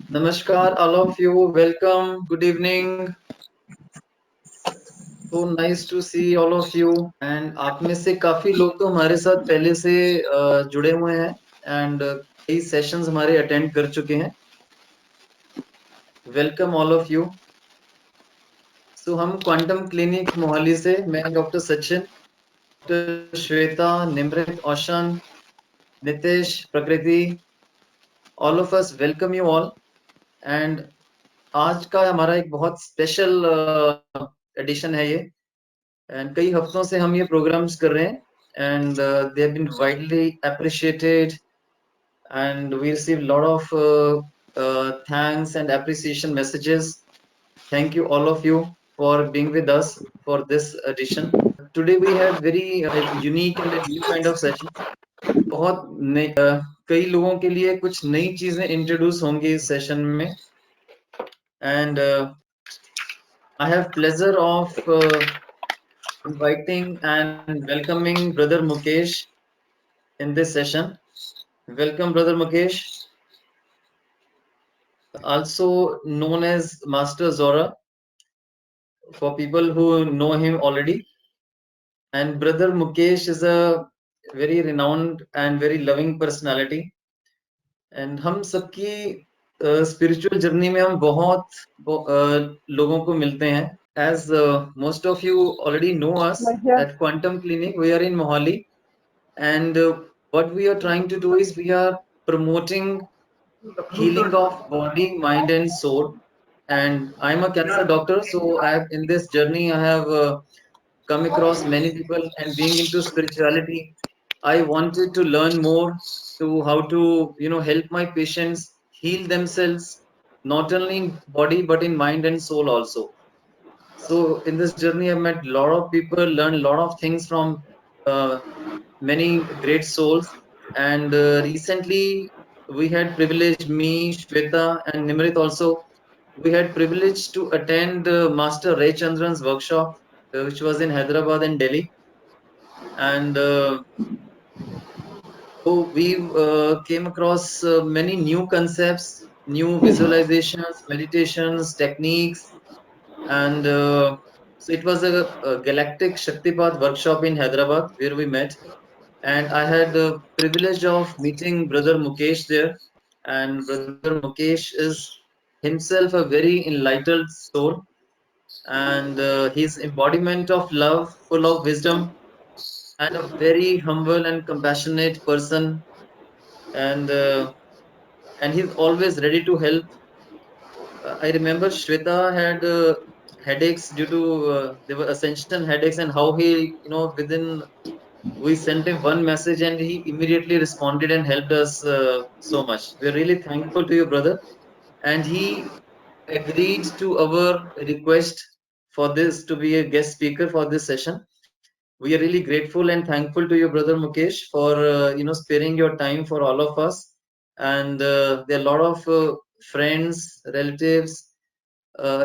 Namaskar, all of you. Welcome. Good evening. So nice to see all of you. And आप में से काफी लोग तो हमारे साथ पहले से जुड़े हुए हैं and कई सेशंस हमारे अटेंड कर चुके हैं. Welcome all of you. So हम क्वांटम क्लिनिक मोहाली से, मैं doctor Sachin, doctor Shweta, Nimrit, Aushan, Nitesh, Prakriti, all of us welcome you all. And आज का हमारा एक बहुत स्पेशल एडिशन है ये. एंड कई हफ्तों से हम ये प्रोग्राम्स कर रहे हैं and they have been widely appreciated and we receive lot of thanks and appreciation messages. Thank you all of you for being with us for this edition. Today we have very unique and a new kind of session. बहुत कई लोगों के लिए कुछ नई चीजें introduce होंगी इस सेशन में. And I have pleasure of inviting and welcoming Brother Mukesh in this session. Welcome, Brother Mukesh, also known as Master Zoraa for people who know him already. And Brother Mukesh is a very renowned and very loving personality. And हम सबकी spiritual journey में हम बहुत लोगों को मिलते हैं. As most of you already know us at Quantum Clinic, we are in Mohali. And what we are trying to do is we are promoting healing of body, mind, and soul. And I'm a cancer doctor, so I have, in this journey I have come across many people. And being into spirituality, I wanted to learn more to how to help my patients heal themselves, not only in body but in mind and soul also. So in this journey, I've met a lot of people, learned a lot of things from uh, many great souls. And recently, we had privilege, me, Shweta, and Nimrit also. We had privilege to attend Master Ray Chandran's workshop, which was in Hyderabad and Delhi. And so we came across many new concepts, new visualizations, meditations, techniques, and so it was a galactic Shaktipat workshop in Hyderabad where we met. And I had the privilege of meeting Brother Mukesh there. And Brother Mukesh is himself a very enlightened soul, and he's embodiment of love, full of wisdom, and a very humble and compassionate person. And he's always ready to help. I remember Shweta had headaches due to there were ascension headaches, and how he, within we sent him one message and he immediately responded and helped us so much. We're really thankful to you, brother. And he agreed to our request for this to be a guest speaker for this session. We are really grateful and thankful to you, brother Mukesh, for sparing your time for all of us. And there are a lot of friends, relatives,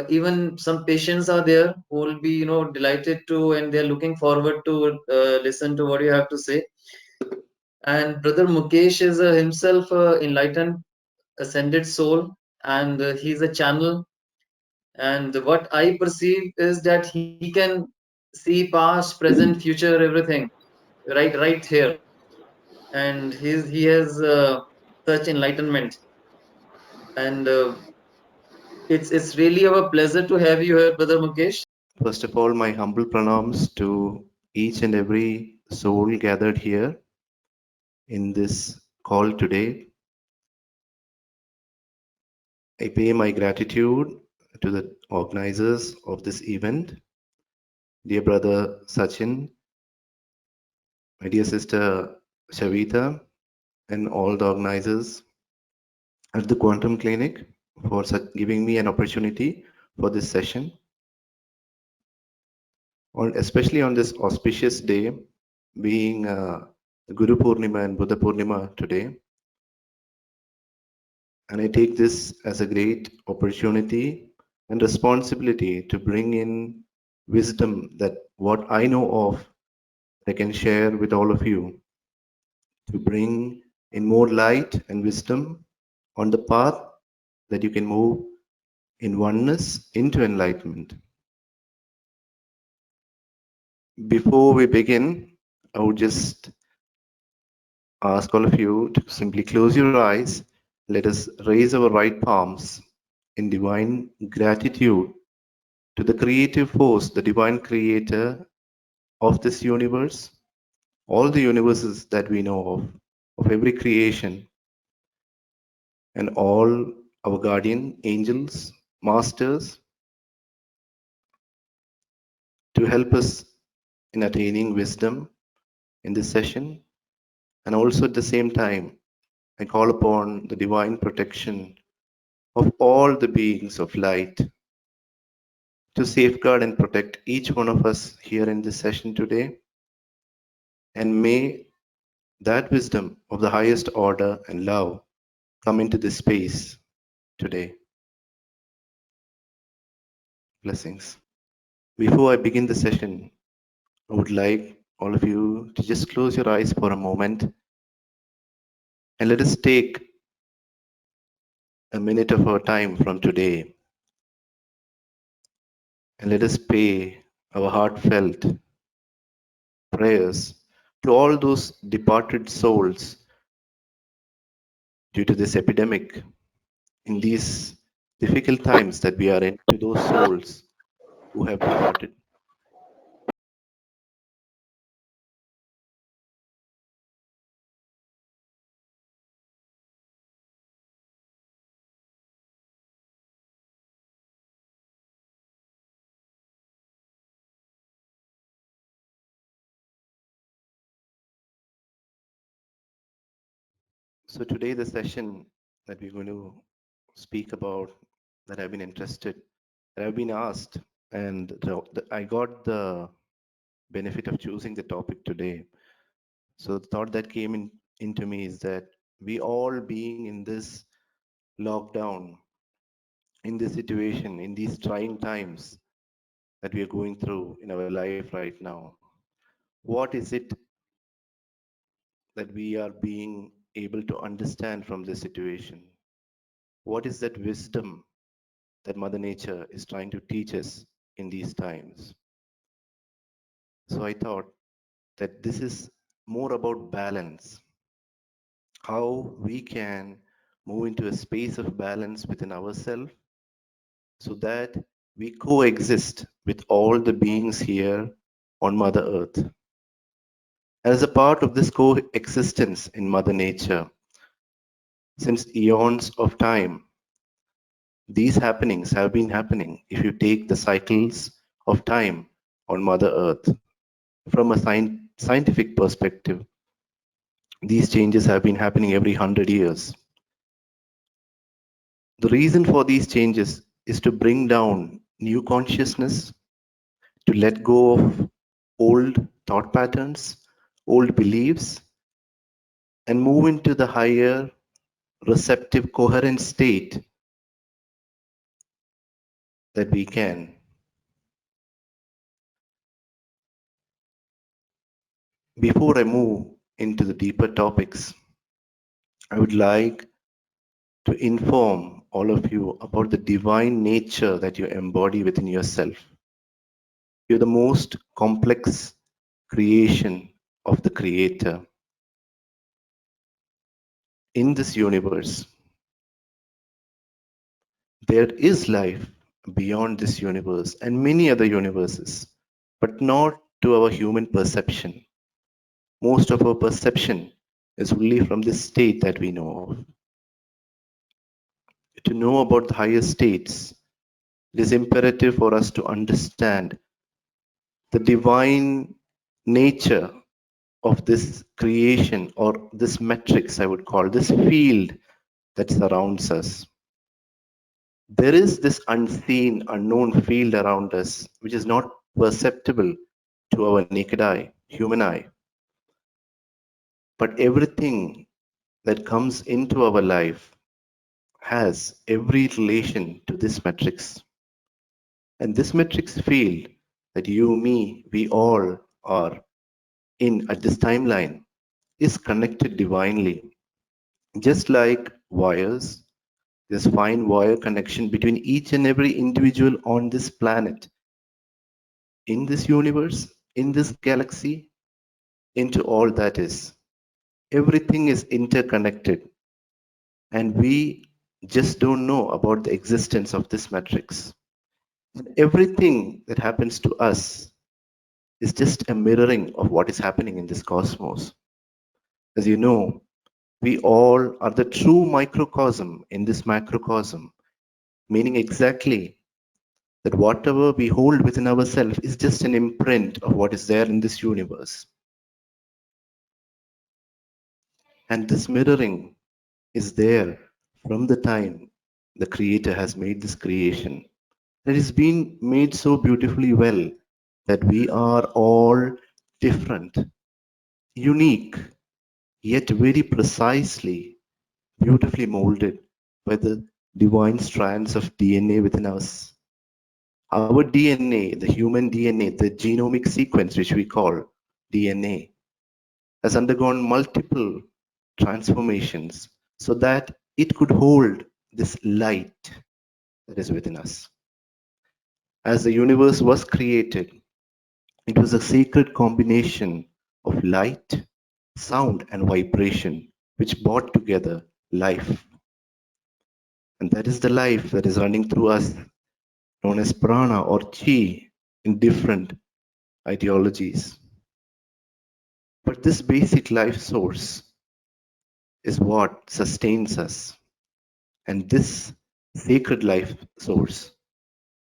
even some patients are there who will be delighted to, and they're looking forward to listen to what you have to say. And brother Mukesh is himself enlightened ascended soul, and he's a channel. And what I perceive is that he can see past, present, future, everything right here. And he has such enlightenment. And it's really our pleasure to have you here, brother Mukesh. First of all, my humble pranams to each and every soul gathered here in this call today. I pay my gratitude to the organizers of this event, dear brother Sachin, my dear sister Shaveta, and all the organizers at the Quantum Clinic for giving me an opportunity for this session. Especially on this auspicious day, being Guru Purnima and Buddha Purnima today. And I take this as a great opportunity and responsibility to bring in wisdom that what I know of, I can share with all of you, to bring in more light and wisdom on the path that you can move in oneness into enlightenment. Before we begin, I would just ask all of you to simply close your eyes. Let us raise our right palms in divine gratitude to the creative force, the divine creator of this universe, all the universes that we know of every creation, and all our guardian angels, masters, to help us in attaining wisdom in this session. And also at the same time, I call upon the divine protection of all the beings of light to safeguard and protect each one of us here in this session today. And may that wisdom of the highest order and love come into this space today. Blessings. Before I begin the session, I would like all of you to just close your eyes for a moment and let us take a minute of our time from today and let us pay our heartfelt prayers to all those departed souls due to this epidemic in these difficult times that we are in, to those souls who have departed. So today the session that we're going to speak about, that I've been interested, that I've been asked, and I got the benefit of choosing the topic today. So the thought that came into me is that we all being in this lockdown, in this situation, in these trying times that we are going through in our life right now, what is it that we are being able to understand from this situation? What is that wisdom that Mother Nature is trying to teach us in these times? So I thought that this is more about balance, how we can move into a space of balance within ourselves so that we coexist with all the beings here on Mother Earth. As a part of this coexistence in Mother Nature, since eons of time, these happenings have been happening if you take the cycles of time on Mother Earth. From a scientific perspective, these changes have been happening every 100 years. The reason for these changes is to bring down new consciousness, to let go of old thought patterns, old beliefs, and move into the higher, receptive, coherent state that we can. Before I move into the deeper topics, I would like to inform all of you about the divine nature that you embody within yourself. You're the most complex creation of the Creator. In this universe, there is life beyond this universe and many other universes, but not to our human perception. Most of our perception is only from this state that we know of. To know about the higher states, it is imperative for us to understand the divine nature of this creation, or this matrix, I would call this field that surrounds us. There is this unseen, unknown field around us, which is not perceptible to our naked eye, human eye. But everything that comes into our life has every relation to this matrix. And this matrix field that you, me, we all are in at this timeline is connected divinely, just like wires, this fine wire connection between each and every individual on this planet, in this universe, in this galaxy, into all that is. Everything is interconnected, and we just don't know about the existence of this matrix. And everything that happens to us is just a mirroring of what is happening in this cosmos. As you know, we all are the true microcosm in this macrocosm, meaning exactly that whatever we hold within ourselves is just an imprint of what is there in this universe. And this mirroring is there from the time the Creator has made this creation. It has been made so beautifully well that we are all different, unique, yet very precisely, beautifully molded by the divine strands of DNA within us. Our DNA, the human DNA, the genomic sequence, which we call DNA, has undergone multiple transformations so that it could hold this light that is within us. As the universe was created, it was a sacred combination of light, sound, and vibration which brought together life. And that is the life that is running through us, known as prana or chi in different ideologies. But this basic life source is what sustains us. And this sacred life source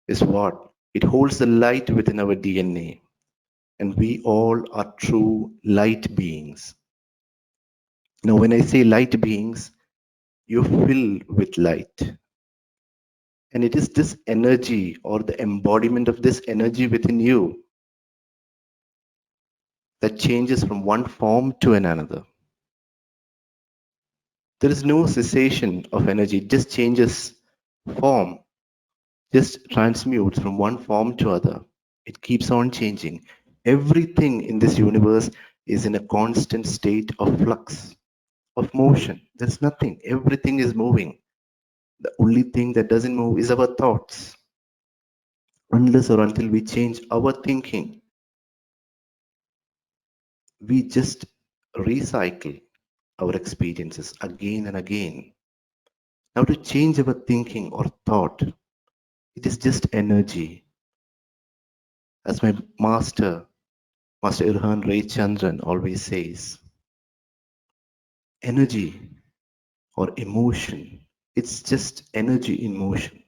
is what? It holds the light within our DNA. And we all are true light beings. Now, when I say light beings, you're filled with light. And it is this energy or the embodiment of this energy within you that changes from one form to another. There is no cessation of energy, it just changes form, just transmutes from one form to other. It keeps on changing. Everything in this universe is in a constant state of flux, of motion. There's nothing. Everything is moving. The only thing that doesn't move is our thoughts. Unless or until we change our thinking, we just recycle our experiences again and again. Now, to change our thinking or thought, it is just energy. As my master, Master Irhan Ray Chandran, always says, energy or emotion, it's just energy in motion.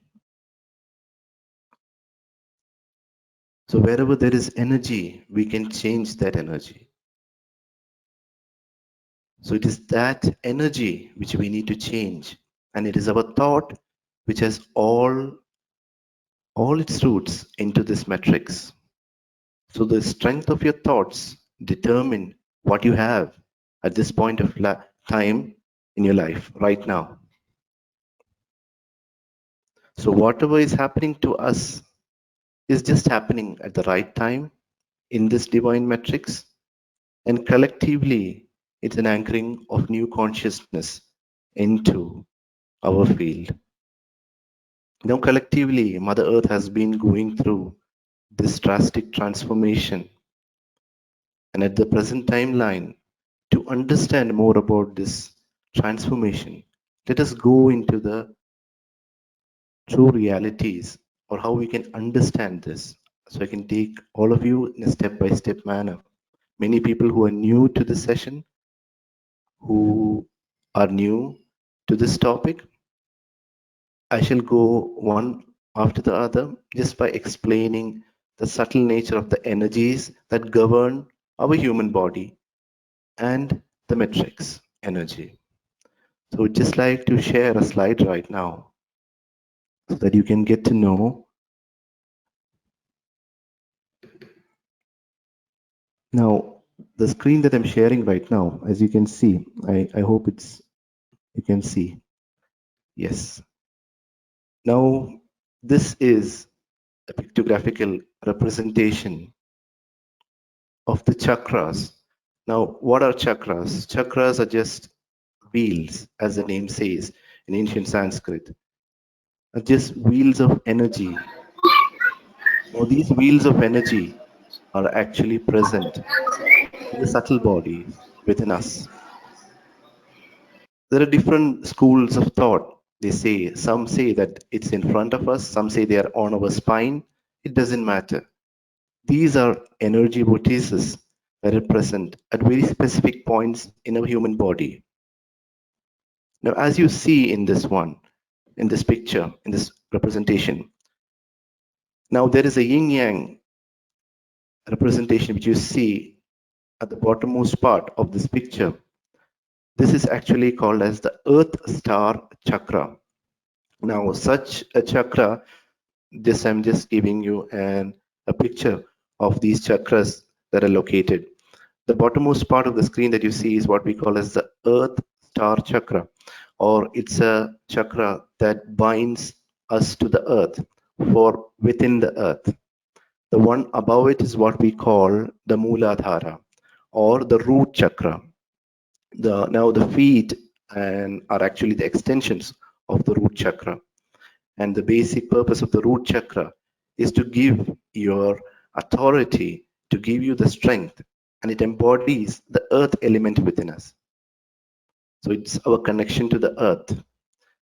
So, wherever there is energy, we can change that energy. So, it is that energy which we need to change. And it is our thought which has all its roots into this matrix. So the strength of your thoughts determine what you have at this point of time in your life right now. So whatever is happening to us is just happening at the right time in this divine matrix, and collectively it's an anchoring of new consciousness into our field. Now collectively Mother Earth has been going through this drastic transformation, and at the present timeline, to understand more about this transformation, let us go into the true realities or how we can understand this. So I can take all of you in a step-by-step manner. Many people who are new to this session, who are new to this topic, I shall go one after the other just by explaining the subtle nature of the energies that govern our human body and the matrix energy. So I'd just like to share a slide right now so that you can get to know. Now, the screen that I'm sharing right now, as you can see, I hope you can see. Yes. Now, this is a pictographical representation of the chakras. Now, what are chakras? Chakras are just wheels, as the name says in ancient Sanskrit. are just wheels of energy. Now, these wheels of energy are actually present in the subtle bodies within us. There are different schools of thought. They say, some say that it's in front of us, some say they are on our spine. It doesn't matter. These are energy vortices that are present at very specific points in our human body. Now, as you see in this one, in this picture, in this representation, now there is a yin yang representation which you see at the bottommost part of this picture. This is actually called as the Earth Star Chakra. Now, such a chakra, this I'm just giving you a picture of these chakras that are located. The bottommost part of the screen that you see is what we call as the Earth Star Chakra, or it's a chakra that binds us to the earth, for within the earth. The one above it is what we call the Mooladhara, or the root chakra. Now the feet and are actually the extensions of the root chakra. And the basic purpose of the root chakra is to give your authority, to give you the strength, and it embodies the earth element within us. So it's our connection to the earth.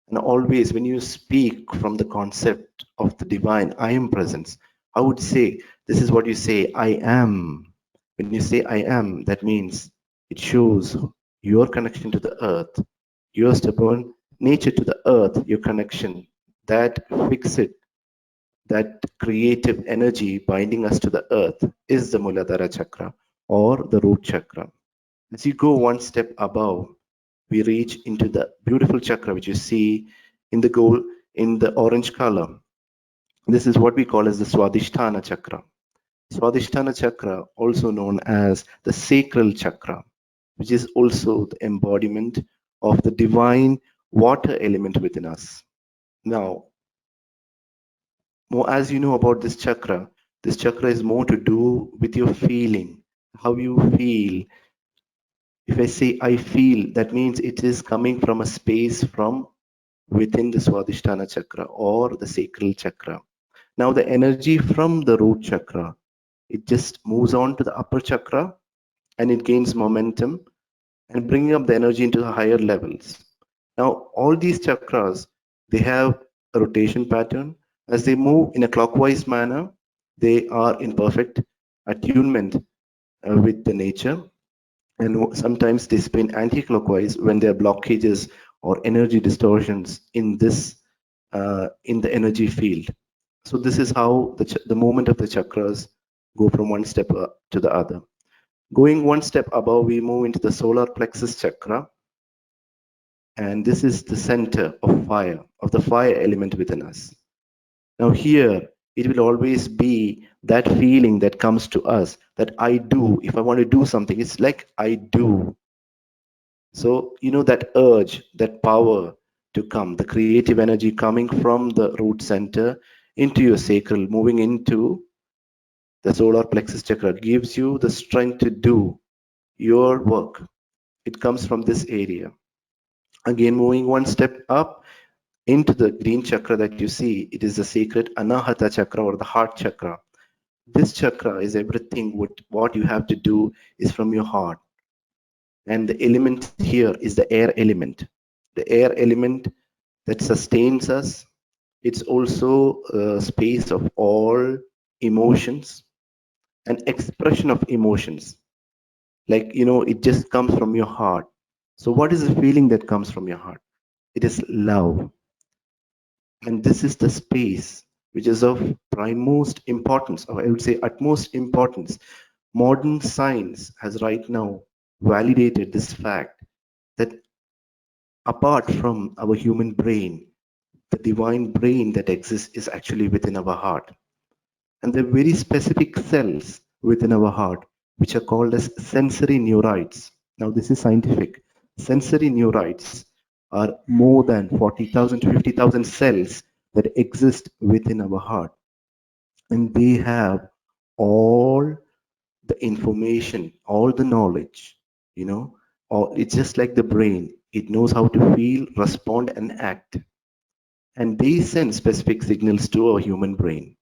And always, when you speak from the concept of the divine, I am presence, I would say, this is what you say, I am. When you say I am, that means it shows your connection to the earth, your stubborn nature to the earth, your connection, that fixed, that creative energy binding us to the earth is the Muladhara chakra or the root chakra. As you go one step above, we reach into the beautiful chakra which you see in the gold, in the orange color. This is what we call as the Swadhisthana chakra. Swadhisthana chakra, also known as the sacral chakra, which is also the embodiment of the divine water element within us. Now, more as you know about this chakra is more to do with your feeling, how you feel. If I say I feel, that means it is coming from a space from within the Swadhisthana chakra or the sacral chakra. Now the energy from the root chakra, it just moves on to the upper chakra and it gains momentum and bringing up the energy into the higher levels. Now all these chakras, they have a rotation pattern. As they move in a clockwise manner, they are in perfect attunement with the nature, and sometimes they spin anti-clockwise when there are blockages or energy distortions in this in the energy field. So this is how the movement of the chakras go from one step to the other. Going one step above, we move into the solar plexus chakra, and this is the center of fire, of the fire element within us. Now here, it will always be that feeling that comes to us that I do. If I want to do something, it's like I do. So, you know, that urge, that power to come, the creative energy coming from the root center into your sacral, moving into the solar plexus chakra, gives you the strength to do your work. It comes from this area. Again, moving one step up into the green chakra that you see, it is the sacred Anahata chakra or the heart chakra. This chakra is everything. What you have to do is from your heart. And the element here is the air element. The air element that sustains us. It's also a space of all emotions and expression of emotions. Like, you know, it just comes from your heart. So, what is the feeling that comes from your heart? It is love. And this is the space which is of primemost importance, or I would say utmost importance. Modern science has right now validated this fact that apart from our human brain, the divine brain that exists is actually within our heart. And there are very specific cells within our heart which are called as sensory neurites. Now, this is scientific. Sensory neurites are more than 40,000 to 50,000 cells that exist within our heart. And they have all the information, all the knowledge, you know, or it's just like the brain. It knows how to feel, respond, and act. and they send specific signals to our human brain.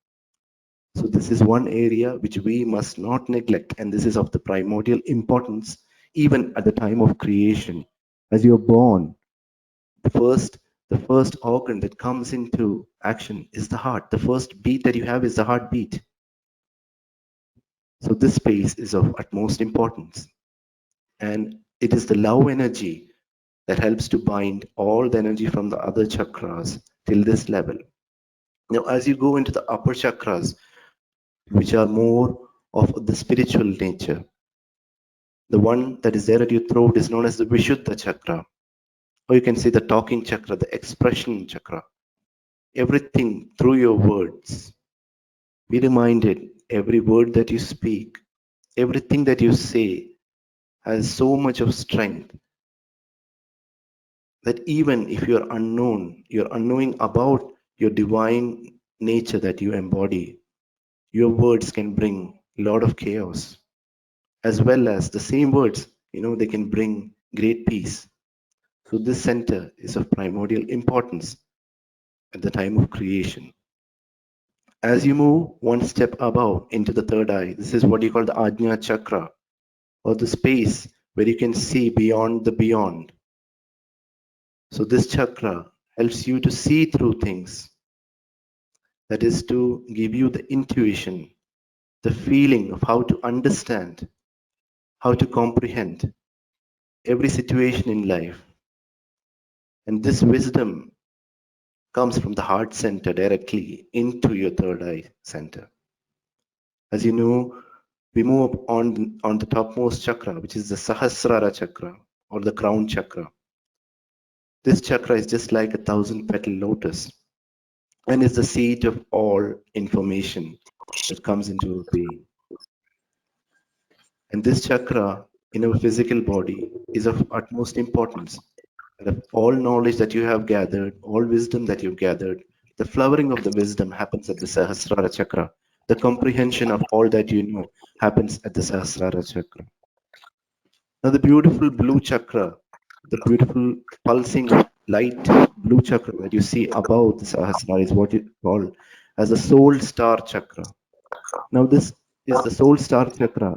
So this is one area which we must not neglect, and this is of the primordial importance even at the time of creation. As you're born, the first the first organ that comes into action is the heart. The first beat that you have is the heartbeat. So this space is of utmost importance, and it is the love energy that helps to bind all the energy from the other chakras till this level. Now, as you go into the upper chakras, which are more of the spiritual nature, the one that is there at your throat is known as the Vishuddha chakra, or you can say the talking chakra, the expression chakra. Everything through your words. Be reminded, every word that you speak, everything that you say has so much of strength that even if you're unknowing about your divine nature that you embody, your words can bring a lot of chaos, as well as the same words, they can bring great peace. So this center is of primordial importance at the time of creation. As you move one step above into the third eye, this is what you call the Ajna chakra, or the space where you can see beyond the beyond. So this chakra helps you to see through things. That is to give you the intuition, the feeling of how to understand, how to comprehend every situation in life. And this wisdom comes from the heart center directly into your third eye center. As you know, we move up on the topmost chakra, which is the Sahasrara chakra or the crown chakra. This chakra is just like a thousand petal lotus and is the seat of all information that comes into our being. And this chakra in our physical body is of utmost importance. And of all knowledge that you have gathered, all wisdom that you've gathered, the flowering of the wisdom happens at the Sahasrara chakra. The comprehension of all that you know happens at the Sahasrara chakra. Now, the beautiful blue chakra, the beautiful pulsing light blue chakra that you see above the Sahasrara is what you call as the soul star chakra. Now, this is the soul star chakra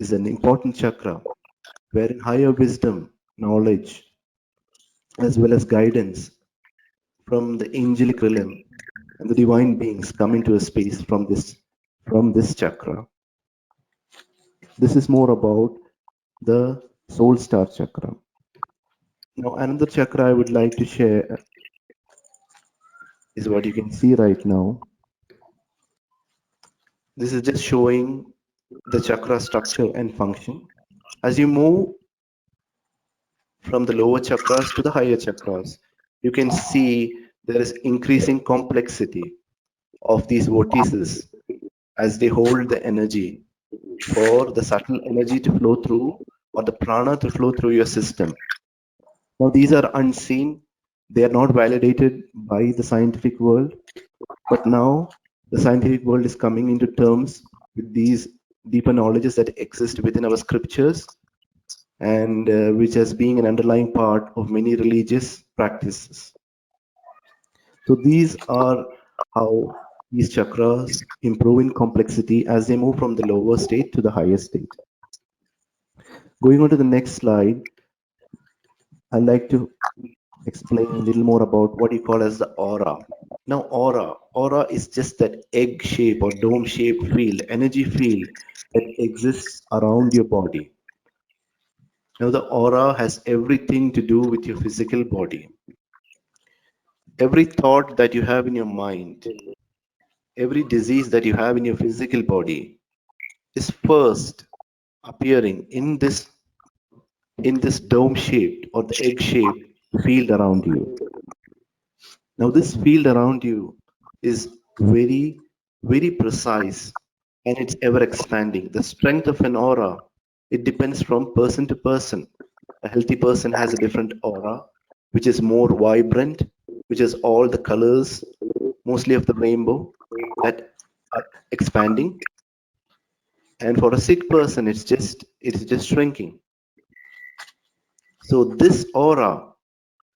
is an important chakra wherein higher wisdom, knowledge, as well as guidance from the angelic realm and the divine beings come into a space from this chakra. This is more about the soul star chakra. Now, another chakra I would like to share is what you can see right now. This is just showing the chakra structure and function. As you move from the lower chakras to the higher chakras, you can see there is increasing complexity of these vortices as they hold the energy for the subtle energy to flow through or the prana to flow through your system. Now, these are unseen, they are not validated by the scientific world, but now the scientific world is coming into terms with these deeper knowledges that exist within our scriptures and which as being an underlying part of many religious practices. So these are how these chakras improve in complexity as they move from the lower state to the higher state. Going on to the next slide, I'd like to explain a little more about what you call as the aura. Now, aura is just that egg shape or dome shaped field, energy field that exists around your body. Now, the aura has everything to do with your physical body. Every thought that you have in your mind, every disease that you have in your physical body is first appearing in this dome shaped or the egg shaped field around you. Now, this field around you is very, very precise and it's ever expanding. The strength of an aura, it depends from person to person. A healthy person has a different aura, which is more vibrant, which is all the colors, mostly of the rainbow, that are expanding. And for a sick person, it's just shrinking. So this aura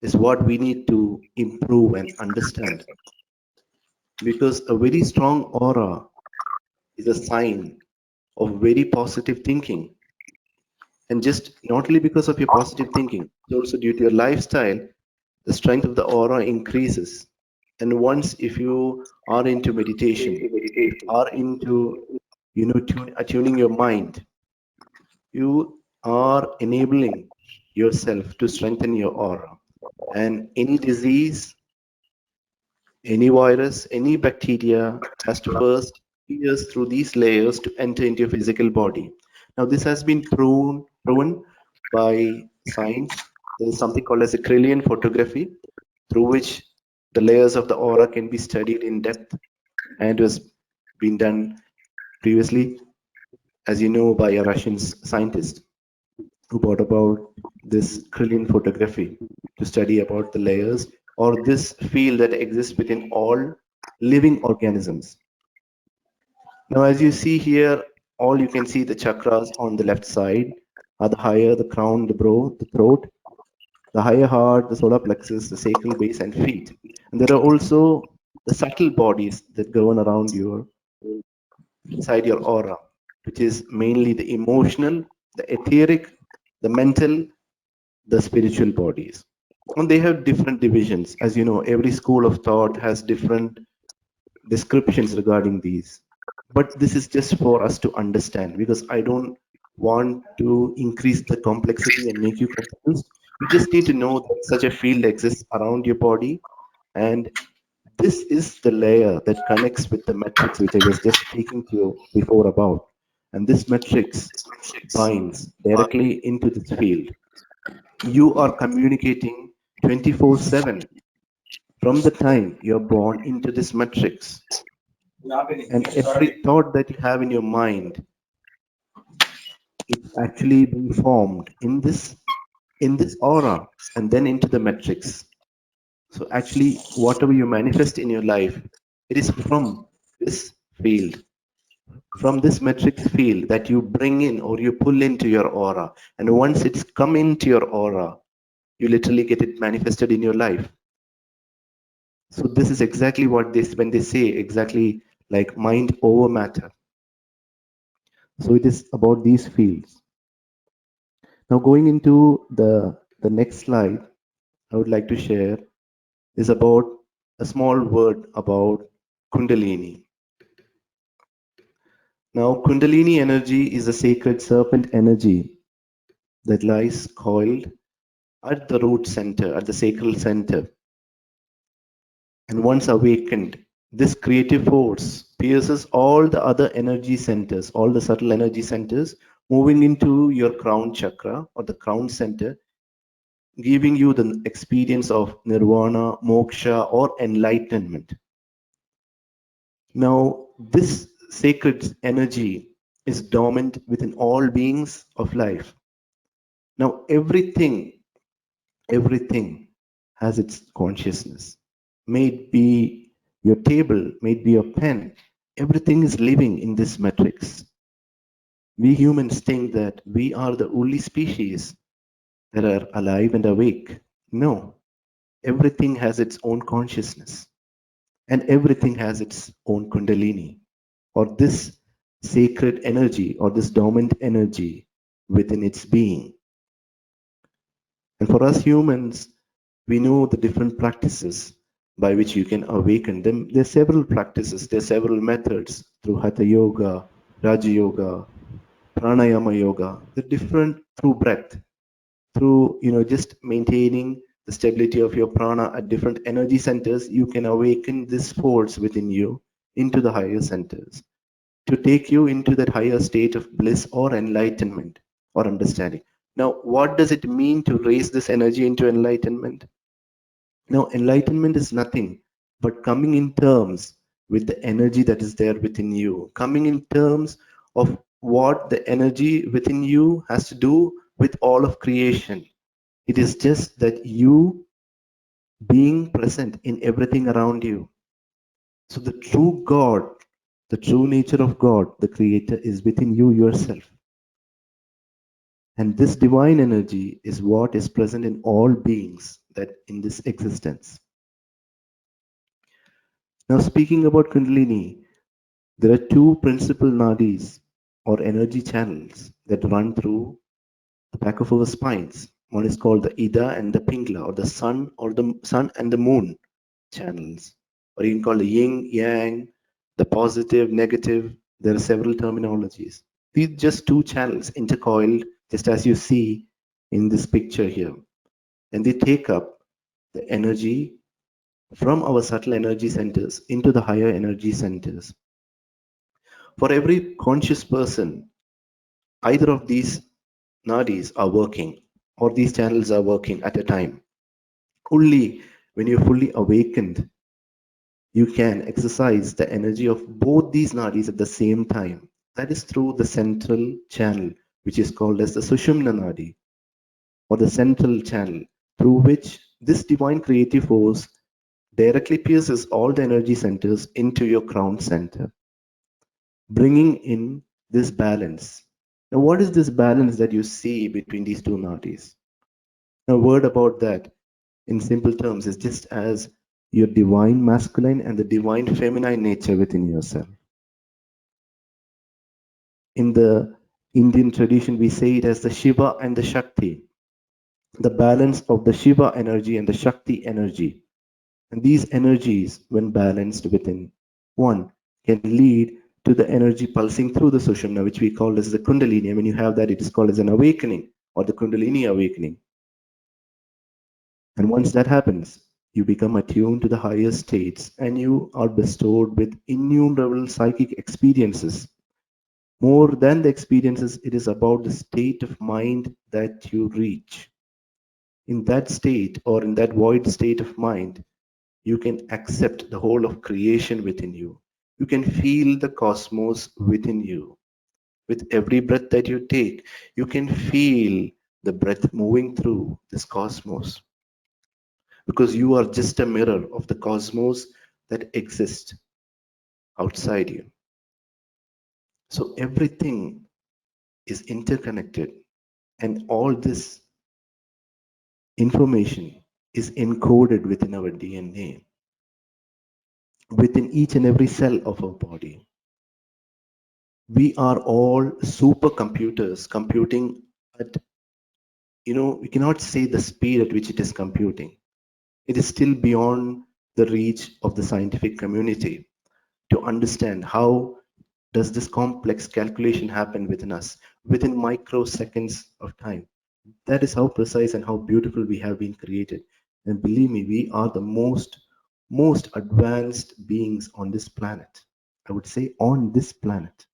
is what we need to improve and understand, because a very strong aura is a sign of very positive thinking. And just not only because of your positive thinking, it's also due to your lifestyle, the strength of the aura increases. And once, if you are into meditation, if you are into, attuning your mind, you are enabling yourself to strengthen your aura. And any disease, any virus, any bacteria has to first pierce through these layers to enter into your physical body. Now, this has been proven by science. There is something called as a Kirlian photography, through which the layers of the aura can be studied in depth, and it was been done previously, as you know, by a Russian scientist who brought about this Kirlian photography to study about the layers or this field that exists within all living organisms. Now, as you see here, all you can see the chakras on the left side are the higher, the crown, the throat, the higher heart, the solar plexus, the sacral base, and feet. And there are also the subtle bodies that govern around your inside your aura, which is mainly the emotional, the etheric, the mental, the spiritual bodies. And they have different divisions. As you know, every school of thought has different descriptions regarding these. But this is just for us to understand, because I don't want to increase the complexity and make you confused. You just need to know that such a field exists around your body, and this is the layer that connects with the matrix, which I was just speaking to you before about. And this matrix binds directly into this field. You are communicating 24/7 from the time you're born into this matrix. And every thought that you have in your mind, it's actually being formed in this aura and then into the matrix. So actually, whatever you manifest in your life, it is from this field, from this matrix field that you bring in or you pull into your aura. And once it's come into your aura, you literally get it manifested in your life. So this is exactly what this when they say exactly like mind over matter. So it is about these fields. Now going into the next slide, I would like to share is about a small word about Kundalini. Now Kundalini energy is a sacred serpent energy that lies coiled at the root center, at the sacral center. And once awakened, this creative force pierces all the other energy centers, all the subtle energy centers, moving into your crown chakra or the crown center, giving you the experience of nirvana, moksha, or enlightenment. Now, this sacred energy is dormant within all beings of life. Now, everything has its consciousness. May it be your table, may it be your pen, everything is living in this matrix. We humans think that we are the only species that are alive and awake. No, everything has its own consciousness, and everything has its own kundalini, or this sacred energy, or this dormant energy within its being. And for us humans, we know the different practices by which you can awaken them. There are several practices, there are several methods through Hatha Yoga, Raja Yoga, Pranayama Yoga. They're different through breath, through just maintaining the stability of your prana at different energy centers. You can awaken this force within you into the higher centers to take you into that higher state of bliss or enlightenment or understanding. Now, what does it mean to raise this energy into enlightenment? Now, enlightenment is nothing but coming in terms with the energy that is there within you, coming in terms of what the energy within you has to do with all of creation. It is just that you being present in everything around you. So the true God, the true nature of God, the Creator, is within you yourself. And this divine energy is what is present in all beings. that in this existence. Now, speaking about Kundalini, there are two principal nadis or energy channels that run through the back of our spines. One is called the Ida and the Pingla, or the sun and the moon channels, or you can call the yin, yang, the positive, negative. There are several terminologies. These just two channels intercoiled, just as you see in this picture here, and they take up the energy from our subtle energy centers into the higher energy centers. For every conscious person, either of these nadis are working, or these channels are working at a time. Only when you're fully awakened, you can exercise the energy of both these nadis at the same time. That is through the central channel, which is called as the Sushumna Nadi, or the central channel, through which this divine creative force directly pierces all the energy centers into your crown center, bringing in this balance. Now, what is this balance that you see between these two nadis? A word about that in simple terms is just as your divine masculine and the divine feminine nature within yourself. In the Indian tradition, we say it as the Shiva and the Shakti, the balance of the Shiva energy and the Shakti energy. And these energies, when balanced within one, can lead to the energy pulsing through the Sushumna, which we call as the Kundalini. And when you have that, it is called as an awakening or the Kundalini awakening. And once that happens, you become attuned to the higher states and you are bestowed with innumerable psychic experiences. More than the experiences, it is about the state of mind that you reach. In that state or in that void state of mind, you can accept the whole of creation within you. You can feel the cosmos within you. With every breath that you take, you can feel the breath moving through this cosmos, because you are just a mirror of the cosmos that exists outside you. So everything is interconnected, and all this information is encoded within our DNA, within each and every cell of our body. We are all supercomputers computing at, we cannot say the speed at which it is computing. It is still beyond the reach of the scientific community to understand how does this complex calculation happen within us within microseconds of time. That is how precise and how beautiful we have been created. And believe me, we are the most advanced beings on this planet. I would say on this planet.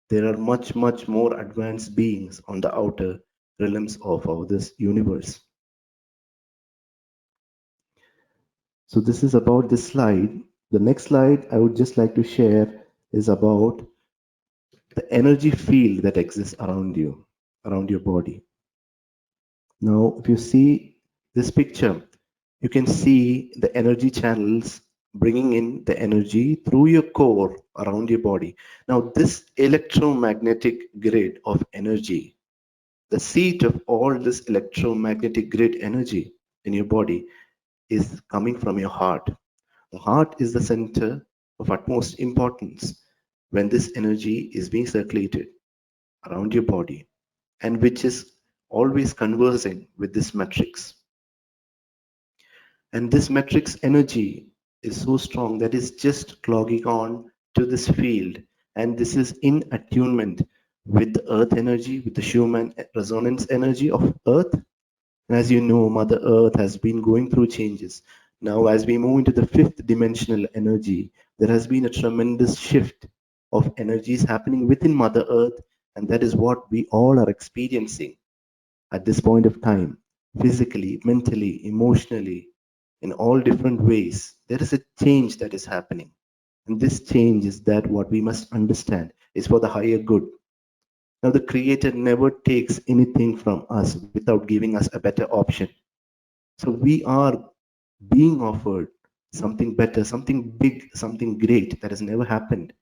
There are much more advanced beings on the outer realms of this universe. So this is about this slide. The next slide I would just like to share is about the energy field that exists around you, around your body. Now, if you see this picture, you can see the energy channels bringing in the energy through your core around your body. Now, this electromagnetic grid of energy, the seat of all this electromagnetic grid energy in your body, is coming from your heart. The heart is the center of utmost importance when this energy is being circulated around your body, and which is always conversing with this matrix. And this matrix energy is so strong that it's just clogging on to this field, and this is in attunement with the earth energy, with the Schumann resonance energy of earth. And as you know, Mother Earth has been going through changes. Now, as we move into the fifth dimensional energy, there has been a tremendous shift of energies happening within Mother Earth, and that is what we all are experiencing at this point of time, physically, mentally, emotionally, in all different ways. There is a change that is happening. And this change is that what we must understand is for the higher good. Now, the Creator never takes anything from us without giving us a better option. So we are being offered something better, something big, something great that has never happened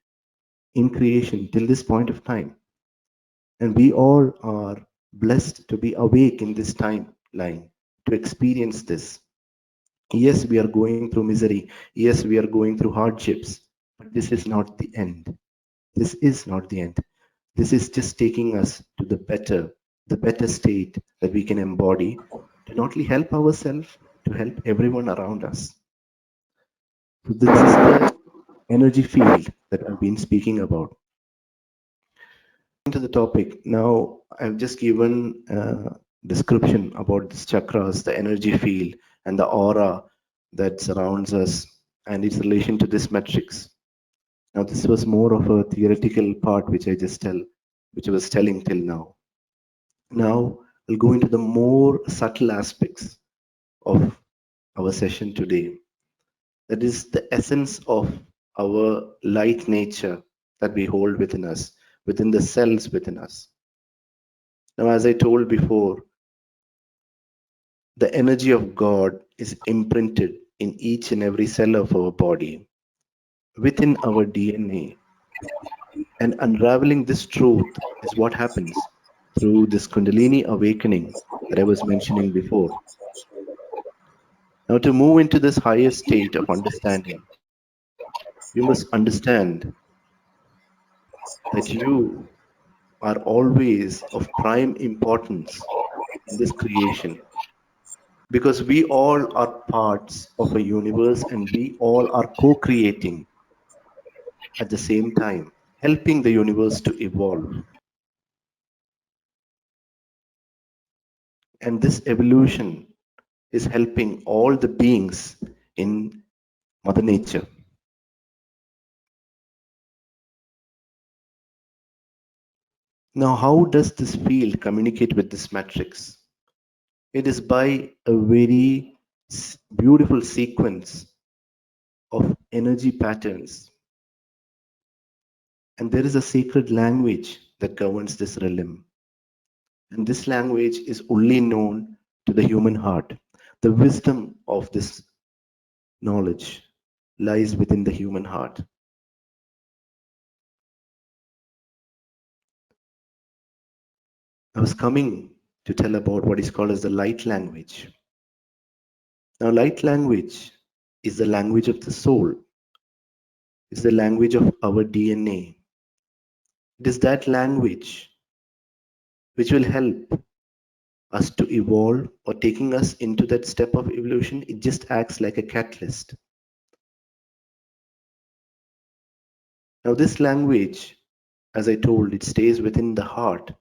in creation till this point of time. And we all are blessed to be awake in this timeline. to experience this. Yes, we are going through misery. Yes, we are going through hardships. But this is not the end. This is not the end. This is just taking us to the better state that we can embody to not only help ourselves, to help everyone around us. So this is the energy field that I've been speaking about. Into the topic now, I've just given a description about this chakras, the energy field, and the aura that surrounds us, and its relation to this matrix. Now, this was more of a theoretical part which I was telling till now. Now, I'll go into the more subtle aspects of our session today. That is the essence of our light nature that we hold within us, within the cells within us. Now, as I told before, the energy of God is imprinted in each and every cell of our body, within our DNA. And unraveling this truth is what happens through this Kundalini awakening that I was mentioning before. Now, to move into this higher state of understanding, you must understand that you are always of prime importance in this creation, because we all are parts of a universe and we all are co creating at the same time, helping the universe to evolve. And this evolution is helping all the beings in Mother Nature. Now, how does this field communicate with this matrix? It is by a very beautiful sequence of energy patterns. And there is a sacred language that governs this realm. And this language is only known to the human heart. The wisdom of this knowledge lies within the human heart. I was coming to tell about what is called as the light language. Now, light language is the language of the soul. It's the language of our DNA. It is that language which will help us to evolve or taking us into that step of evolution. It just acts like a catalyst. Now, this language, as I told, it stays within the heart.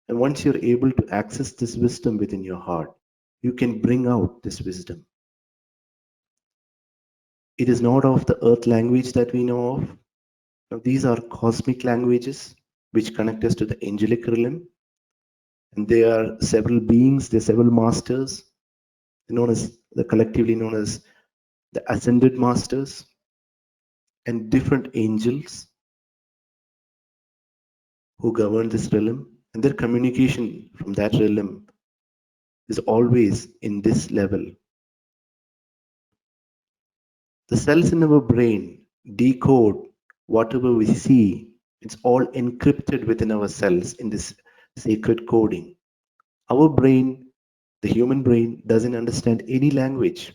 And once you're able to access this wisdom within your heart, you can bring out this wisdom. It is not of the earth language that we know of. Now, these are cosmic languages which connect us to the angelic realm. And there are several beings, there are several masters, collectively known as the ascended masters, and different angels who govern this realm. And their communication from that realm is always in this level. The cells in our brain decode whatever we see. It's all encrypted within our cells in this sacred coding. Our brain, the human brain, doesn't understand any language.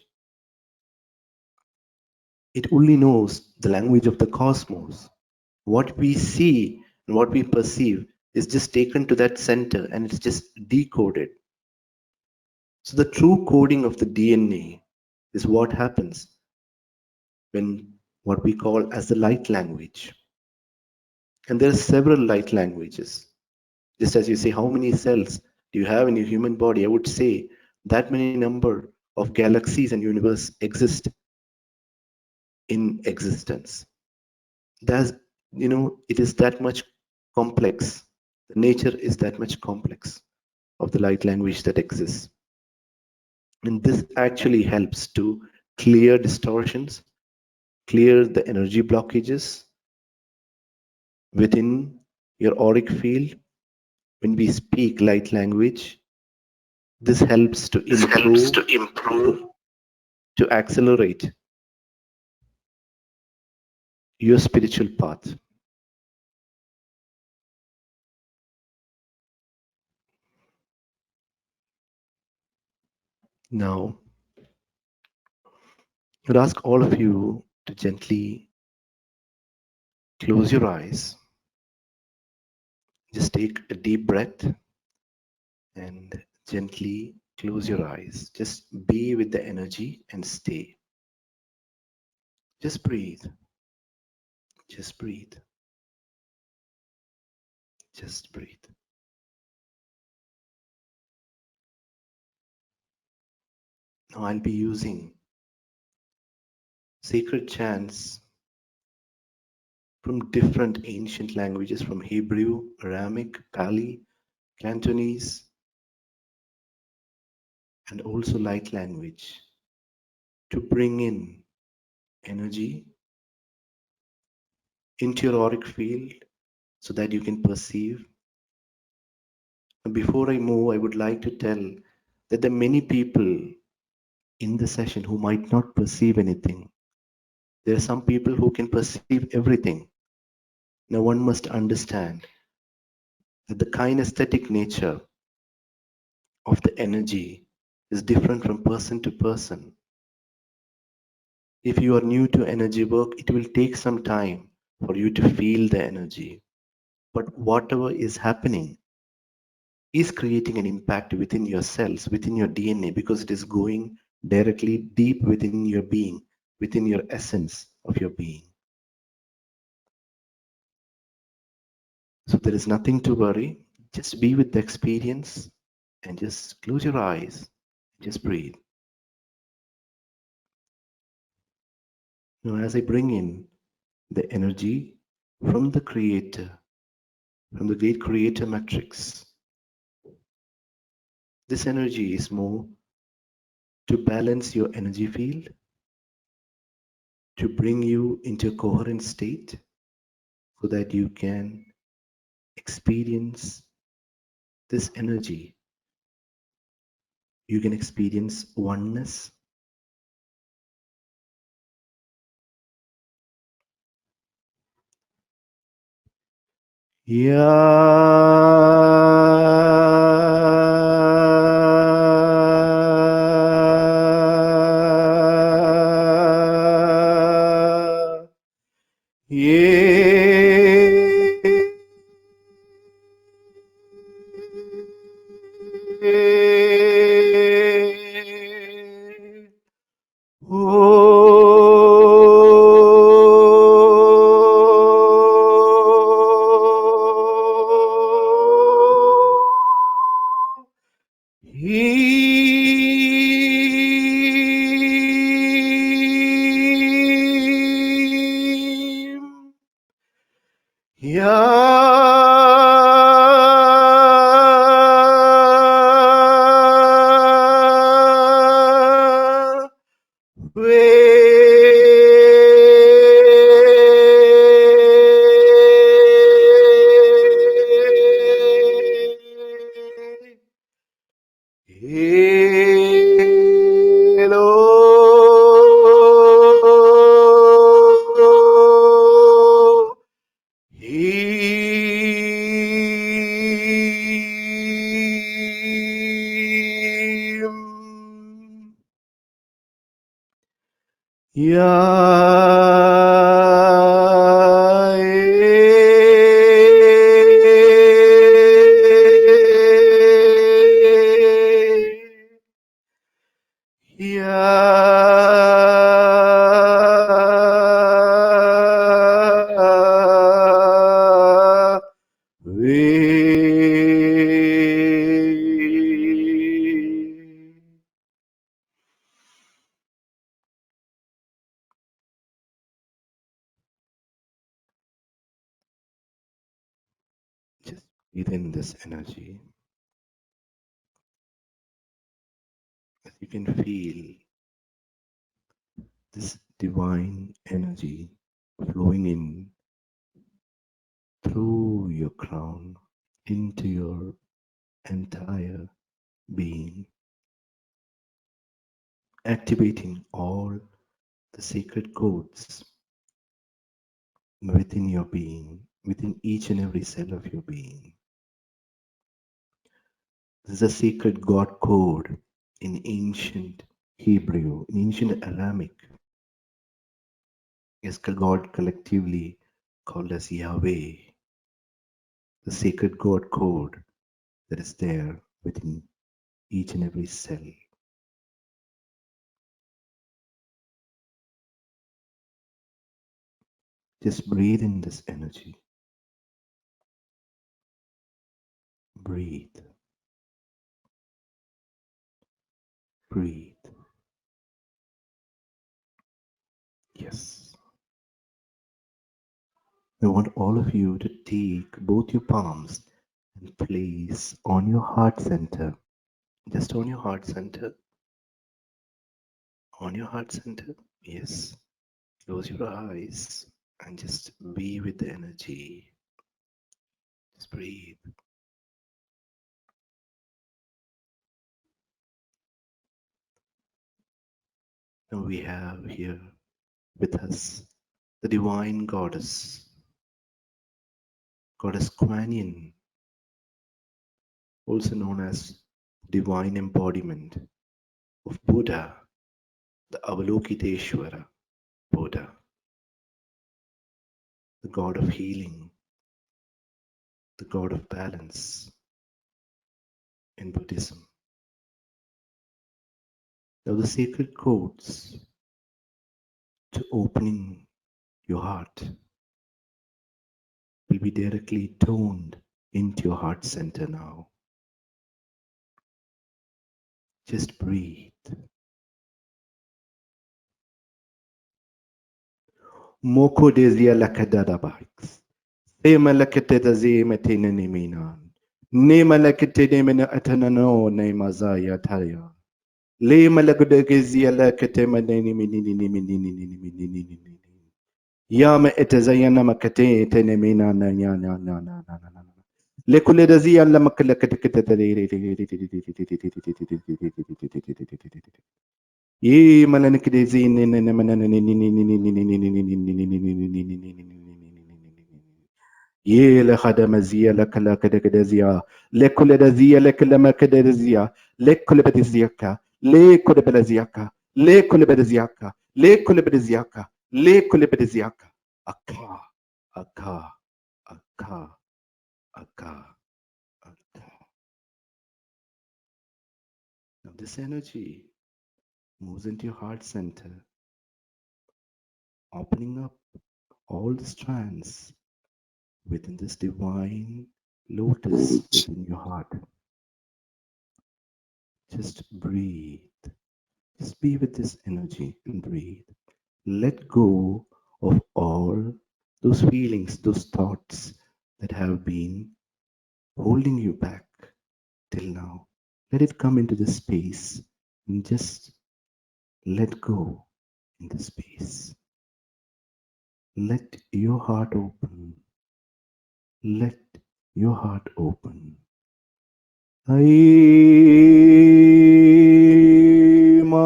It only knows the language of the cosmos. What we see and what we perceive is just taken to that center and it's just decoded. So the true coding of the DNA is what happens when what we call as the light language. And there are several light languages. Just as you say, how many cells do you have in your human body? I would say that many number of galaxies and universe exist in existence. That's, it is that much complex. The nature is that much complex of the light language that exists. And this actually helps to clear distortions, clear the energy blockages within your auric field. When we speak light language, this helps to improve, to accelerate your spiritual path. Now, I'd ask all of you to gently close your eyes. Just take a deep breath and gently close your eyes. Just be with the energy and stay. Just breathe. Just breathe. Just breathe. Now I'll be using sacred chants from different ancient languages from Hebrew, Aramaic, Pali, Cantonese, and also light language to bring in energy into your auric field so that you can perceive. And before I move, I would like to tell that there are many people in the session who might not perceive anything. There are some people who can perceive everything. Now, one must understand that the kinesthetic nature of the energy is different from person to person. If you are new to energy work, it will take some time for you to feel the energy. But whatever is happening is creating an impact within your cells, within your DNA, because it is going directly deep within your being, within your essence of your being. So there is nothing to worry. Just be with the experience and just close your eyes. Just breathe. Now, as I bring in the energy from the Creator, from the great Creator matrix, this energy is more to balance your energy field, to bring you into a coherent state so that you can experience this energy. You can experience oneness. Yeah. Just breathe in this energy. As you can feel this divine energy flowing in through your crown into your entire being, activating all the sacred codes within your being, within each and every cell of your being. This is a sacred God code in ancient Hebrew, in ancient Aramaic, is God collectively called as Yahweh, the sacred God code that is there within each and every cell. Just breathe in this energy. Breathe, breathe. Yes. I want all of you to take both your palms and place on your heart center, just on your heart center, on your heart center. Yes. Close your eyes and just be with the energy. Just breathe. Now we have here with us the divine goddess, Goddess Kuan Yin, also known as divine embodiment of Buddha, the Avalokiteshvara Buddha, the god of healing, the god of balance in Buddhism. Now the sacred codes to opening your heart will be directly toned into your heart center now. Just breathe. Moko dezia lakadada bikes. Ema lakateta zi metena niminan. Nema lakatene mena atanano nema zaya taya. Lema lakadegezia lakatema nini nini nini nini nini nini. Yama etazayana makate tene mina na na na na na na na. Lekule dezia la makalakata. Ye malanikidezi ye la khadamazia la kala kadazia le kuledazia le kalama kadazia le kulebeziaka le kulebeziaka le kulebeziaka le kulebeziaka le kulebeziaka aka aka aka aka aka. Now this energy moves into your heart center, opening up all the strands within this divine lotus within your heart. Just breathe. Just be with this energy and breathe. Let go of all those feelings, those thoughts that have been holding you back till now. Let it come into the space and just let go in the space. Let your heart open. Let your heart open. Ai ma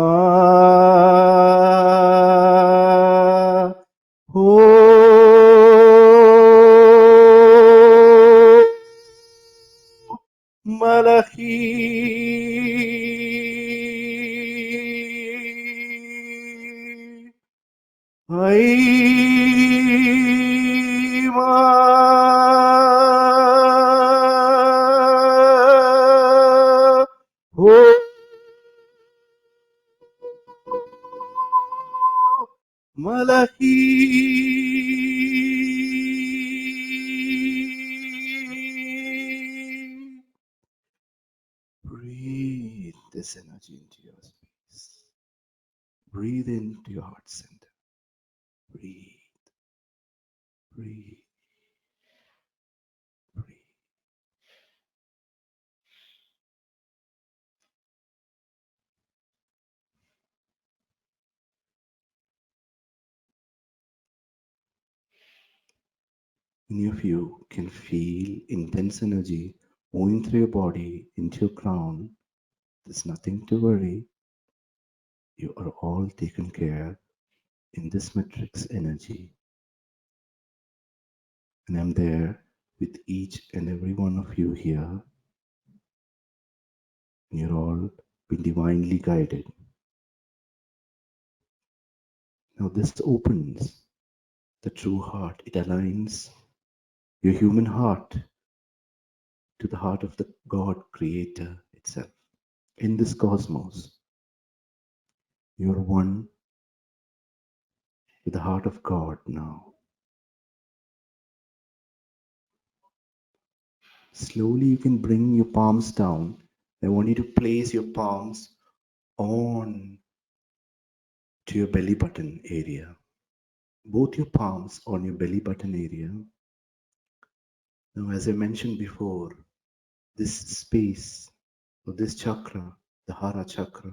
ho malachi ai ma ho malachi. Breathe this energy into your space. Breathe into your heart center. Breathe, breathe, breathe. Many of you can feel intense energy moving through your body into your crown. There's nothing to worry. You are all taken care in this matrix energy. And I'm there with each and every one of you here. And you're all been divinely guided. Now this opens the true heart. It aligns your human heart to the heart of the God Creator itself. In this cosmos, you're one with the heart of God now. Slowly you can bring your palms down. I want you to place your palms on to your belly button area. Both your palms on your belly button area. Now, as I mentioned before, this space or this chakra, the Hara chakra,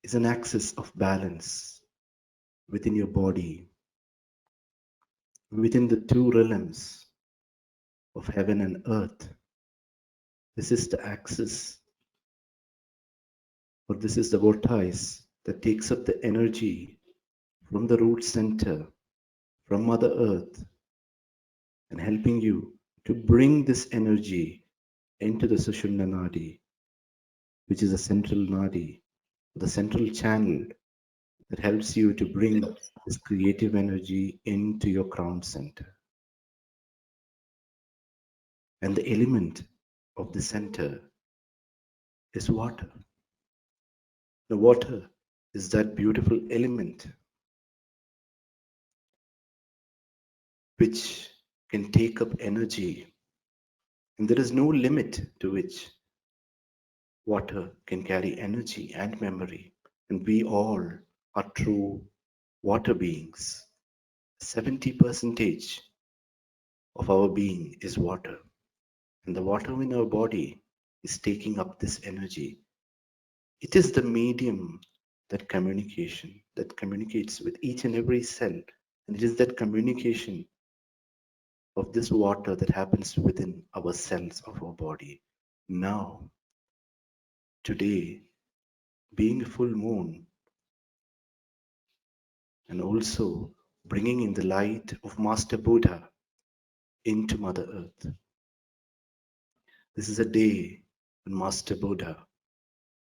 is an axis of balance within your body, within the two realms of heaven and earth. This is the axis, or this is the vortex that takes up the energy from the root center, from Mother Earth, and helping you to bring this energy into the Sushumna Nadi, which is a central nadi, the central channel that helps you to bring this creative energy into your crown center. And the element of the center is water. The water is that beautiful element which can take up energy, and there is no limit to which water can carry energy and memory. And we all are true water beings. 70% of our being is water, and the water in our body is taking up this energy. It is the medium that communicates with each and every cell, and it is that communication of this water that happens within our cells of our body. Now, today, being a full moon, and also bringing in the light of Master Buddha into Mother Earth. This is a day when Master Buddha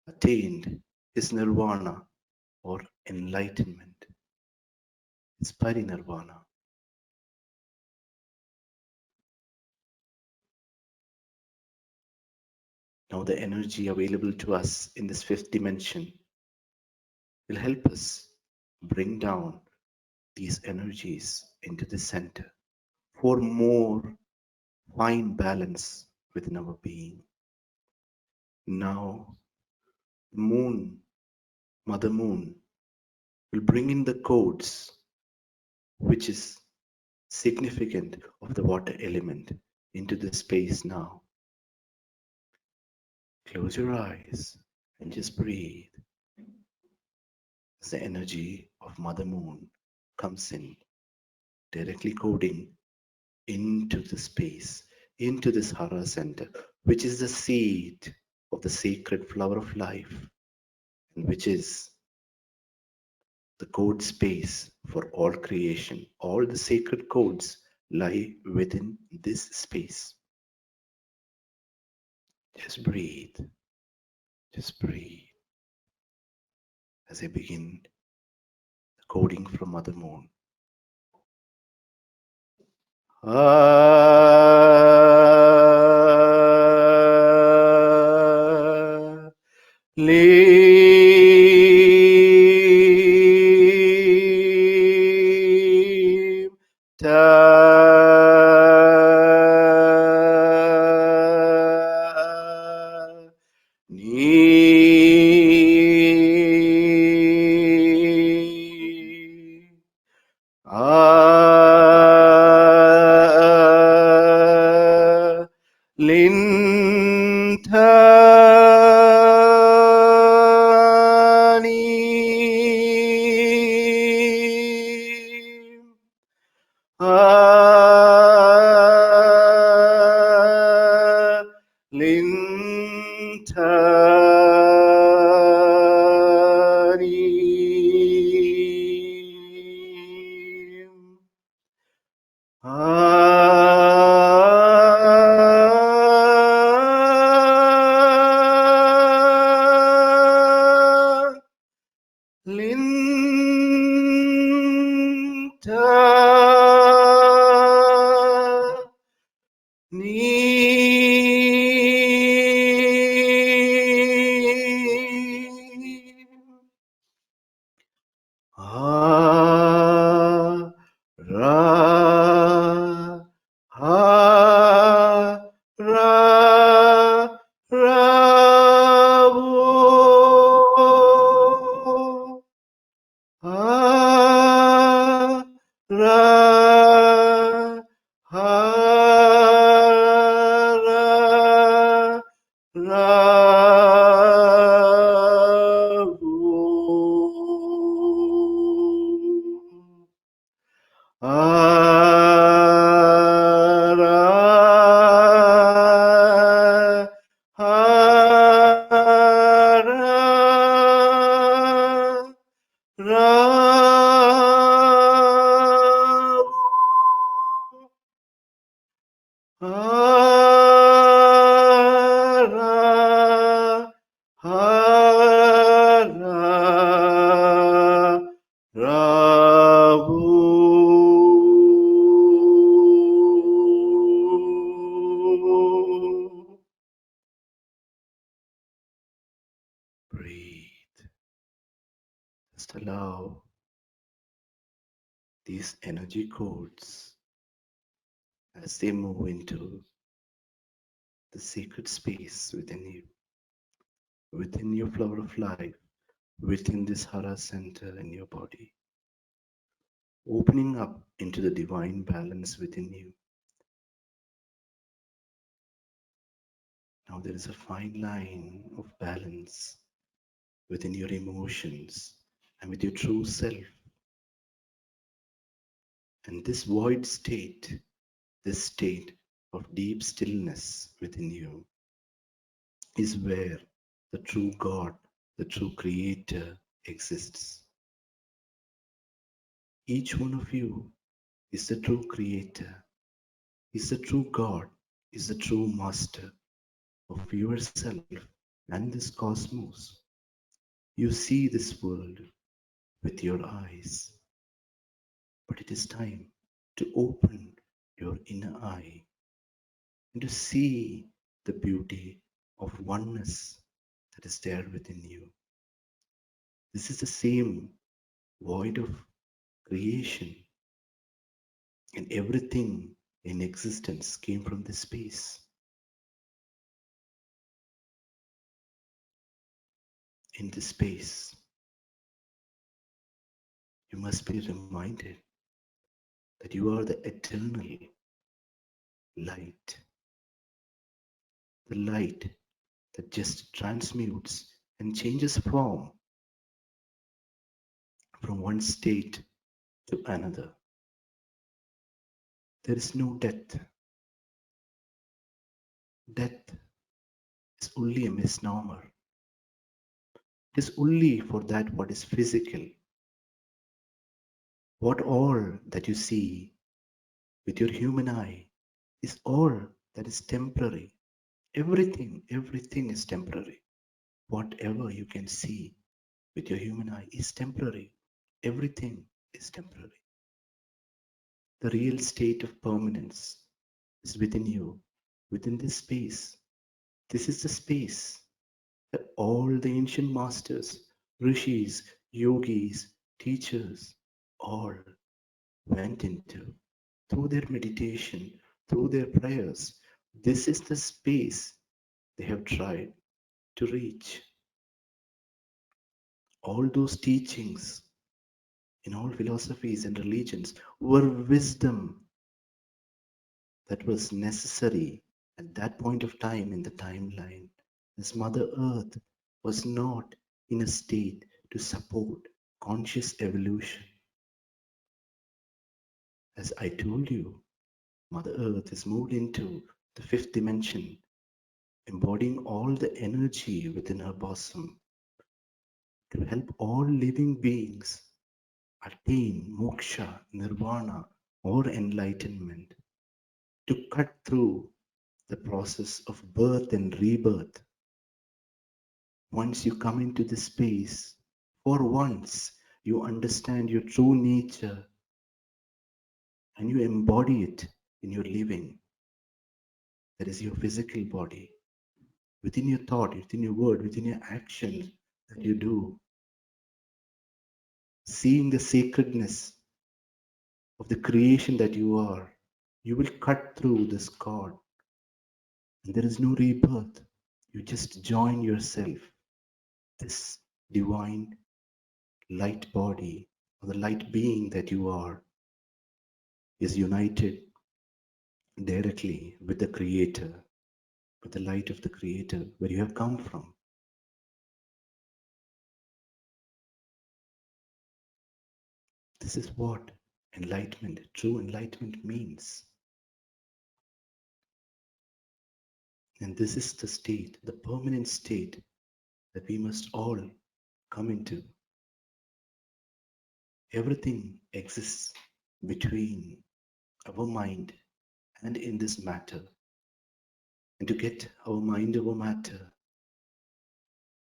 attained his nirvana or enlightenment, his parinirvana. Now the energy available to us in this fifth dimension will help us bring down these energies into the center for more fine balance within our being. Now, the moon, Mother Moon, will bring in the codes which is significant of the water element into the space now. Close your eyes and just breathe as the energy of Mother Moon comes in, directly coding into the space, into this Hara center, which is the seed of the sacred flower of life, and which is the code space for all creation. All the sacred codes lie within this space. Just breathe. Just breathe as I begin the coding from Mother Moon. Lim ta ni Breathe. Just allow these energy codes as they move into the sacred space within your flower of life, within this Hara center in your body, opening up into the divine balance within you. Now there is a fine line of balance within your emotions and with your true self. And this void state, this state of deep stillness within you, is where the true God, the true Creator exists. Each one of you is the true Creator, is the true God, is the true Master of yourself and this cosmos. You see this world with your eyes, but it is time to open your inner eye and to see the beauty of oneness that is there within you. This is the same void of creation, and everything in existence came from this space. In this space, you must be reminded that you are the eternal light, the light that just transmutes and changes form from one state to another. There is no death. Death is only a misnomer. It is only for that what is physical. What all that you see with your human eye is all that is temporary. Everything is temporary. Whatever you can see with your human eye is temporary. Everything is temporary. The real state of permanence is within you, within this space. This is the space that all the ancient masters, rishis, yogis, teachers, all went into through their meditation, through their prayers. This is the space they have tried to reach. All those teachings in all philosophies and religions were wisdom that was necessary at that point of time in the timeline. As Mother Earth was not in a state to support conscious evolution. As I told you, Mother Earth is moved into the fifth dimension, embodying all the energy within her bosom to help all living beings attain moksha, nirvana, or enlightenment, to cut through the process of birth and rebirth. Once you come into this space, for once you understand your true nature and you embody it in your living. That is your physical body. Within your thought, within your word, within your actions that you do, seeing the sacredness of the creation that you are, you will cut through this cord. And there is no rebirth. You just join yourself. This divine light body, or the light being that you are, is united directly with the Creator. with the light of the Creator, where you have come from. This is what enlightenment, true enlightenment means. And this is the state, the permanent state that we must all come into. Everything exists between our mind and in this matter. And to get our mind over matter,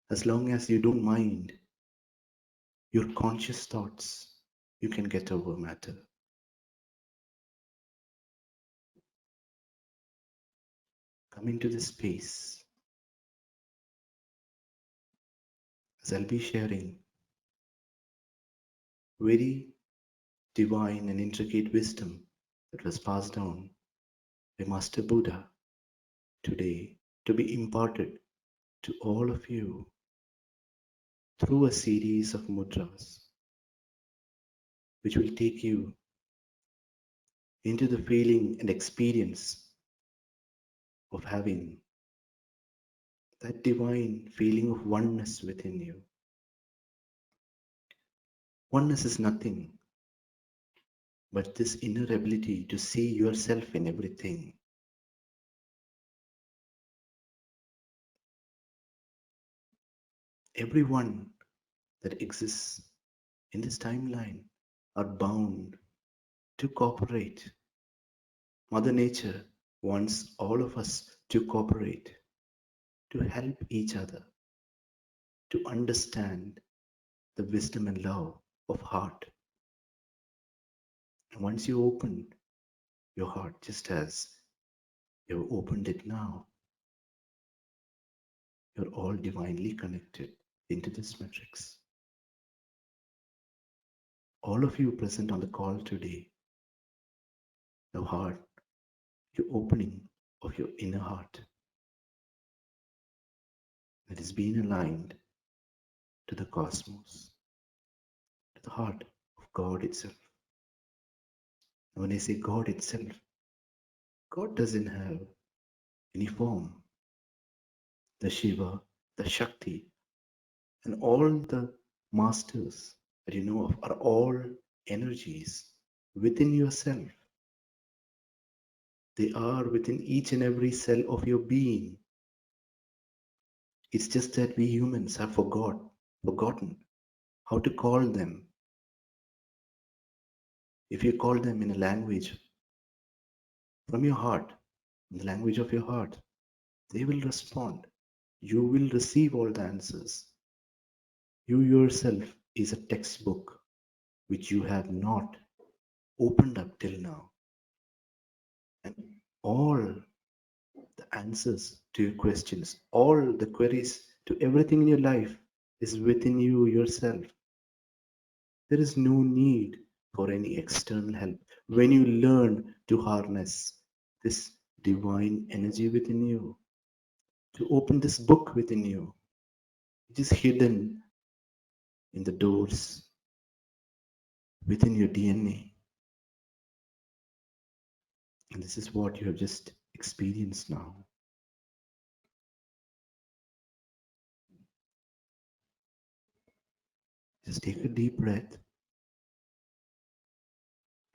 as long as you don't mind your conscious thoughts, you can get over matter. Come into this space as I'll be sharing very divine and intricate wisdom that was passed down by Master Buddha today to be imparted to all of you through a series of mudras, which will take you into the feeling and experience of having that divine feeling of oneness within you. Oneness is nothing but this inner ability to see yourself in everything. Everyone that exists in this timeline are bound to cooperate. Mother Nature wants all of us to cooperate, to help each other, to understand the wisdom and love of heart. And once you open your heart, just as you've opened it now, you're all divinely connected into this matrix. All of you present on the call today, your heart, your opening of your inner heart that is being aligned to the cosmos, to the heart of God itself. And when I say God itself, God doesn't have any form. The Shiva, the Shakti, and all the masters that you know of are all energies within yourself. They are within each and every cell of your being. It's just that we humans have forgotten how to call them. If you call them in a language from your heart, in the language of your heart, they will respond. You will receive all the answers. You yourself is a textbook which you have not opened up till now. And all the answers to your questions, all the queries to everything in your life is within you yourself. There is no need for any external help when you learn to harness this divine energy within you, to open this book within you. It is hidden in the doors within your DNA. And this is what you have just experienced now. Just take a deep breath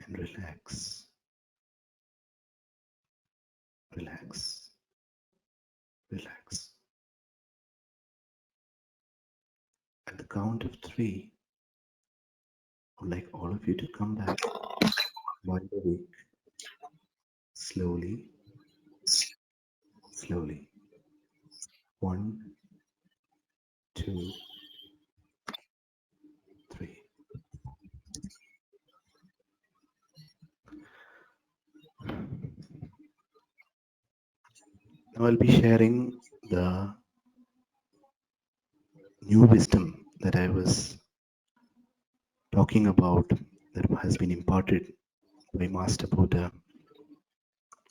and relax. Relax. Relax. At the count of 3, I would like all of you to come back wide awake. Slowly, slowly. 1, 2, 3. Now I'll be sharing the new wisdom that I was talking about that has been imparted by Master Buddha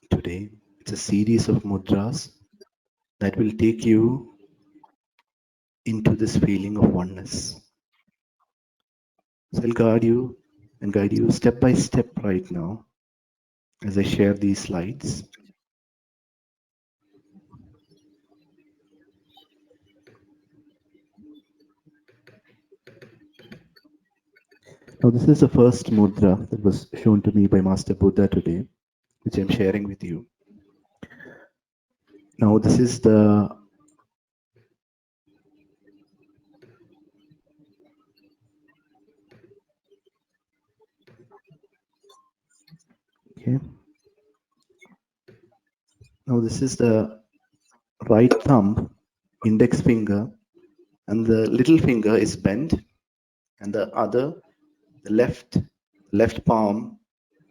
today. It's a series of mudras that will take you into this feeling of oneness. So I'll guide you and guide you step by step right now as I share these slides. Now, this is the first mudra that was shown to me by Master Buddha today, which I'm sharing with you. Now, this is the okay. Now, this is the right thumb, index finger, and the little finger is bent, and the left palm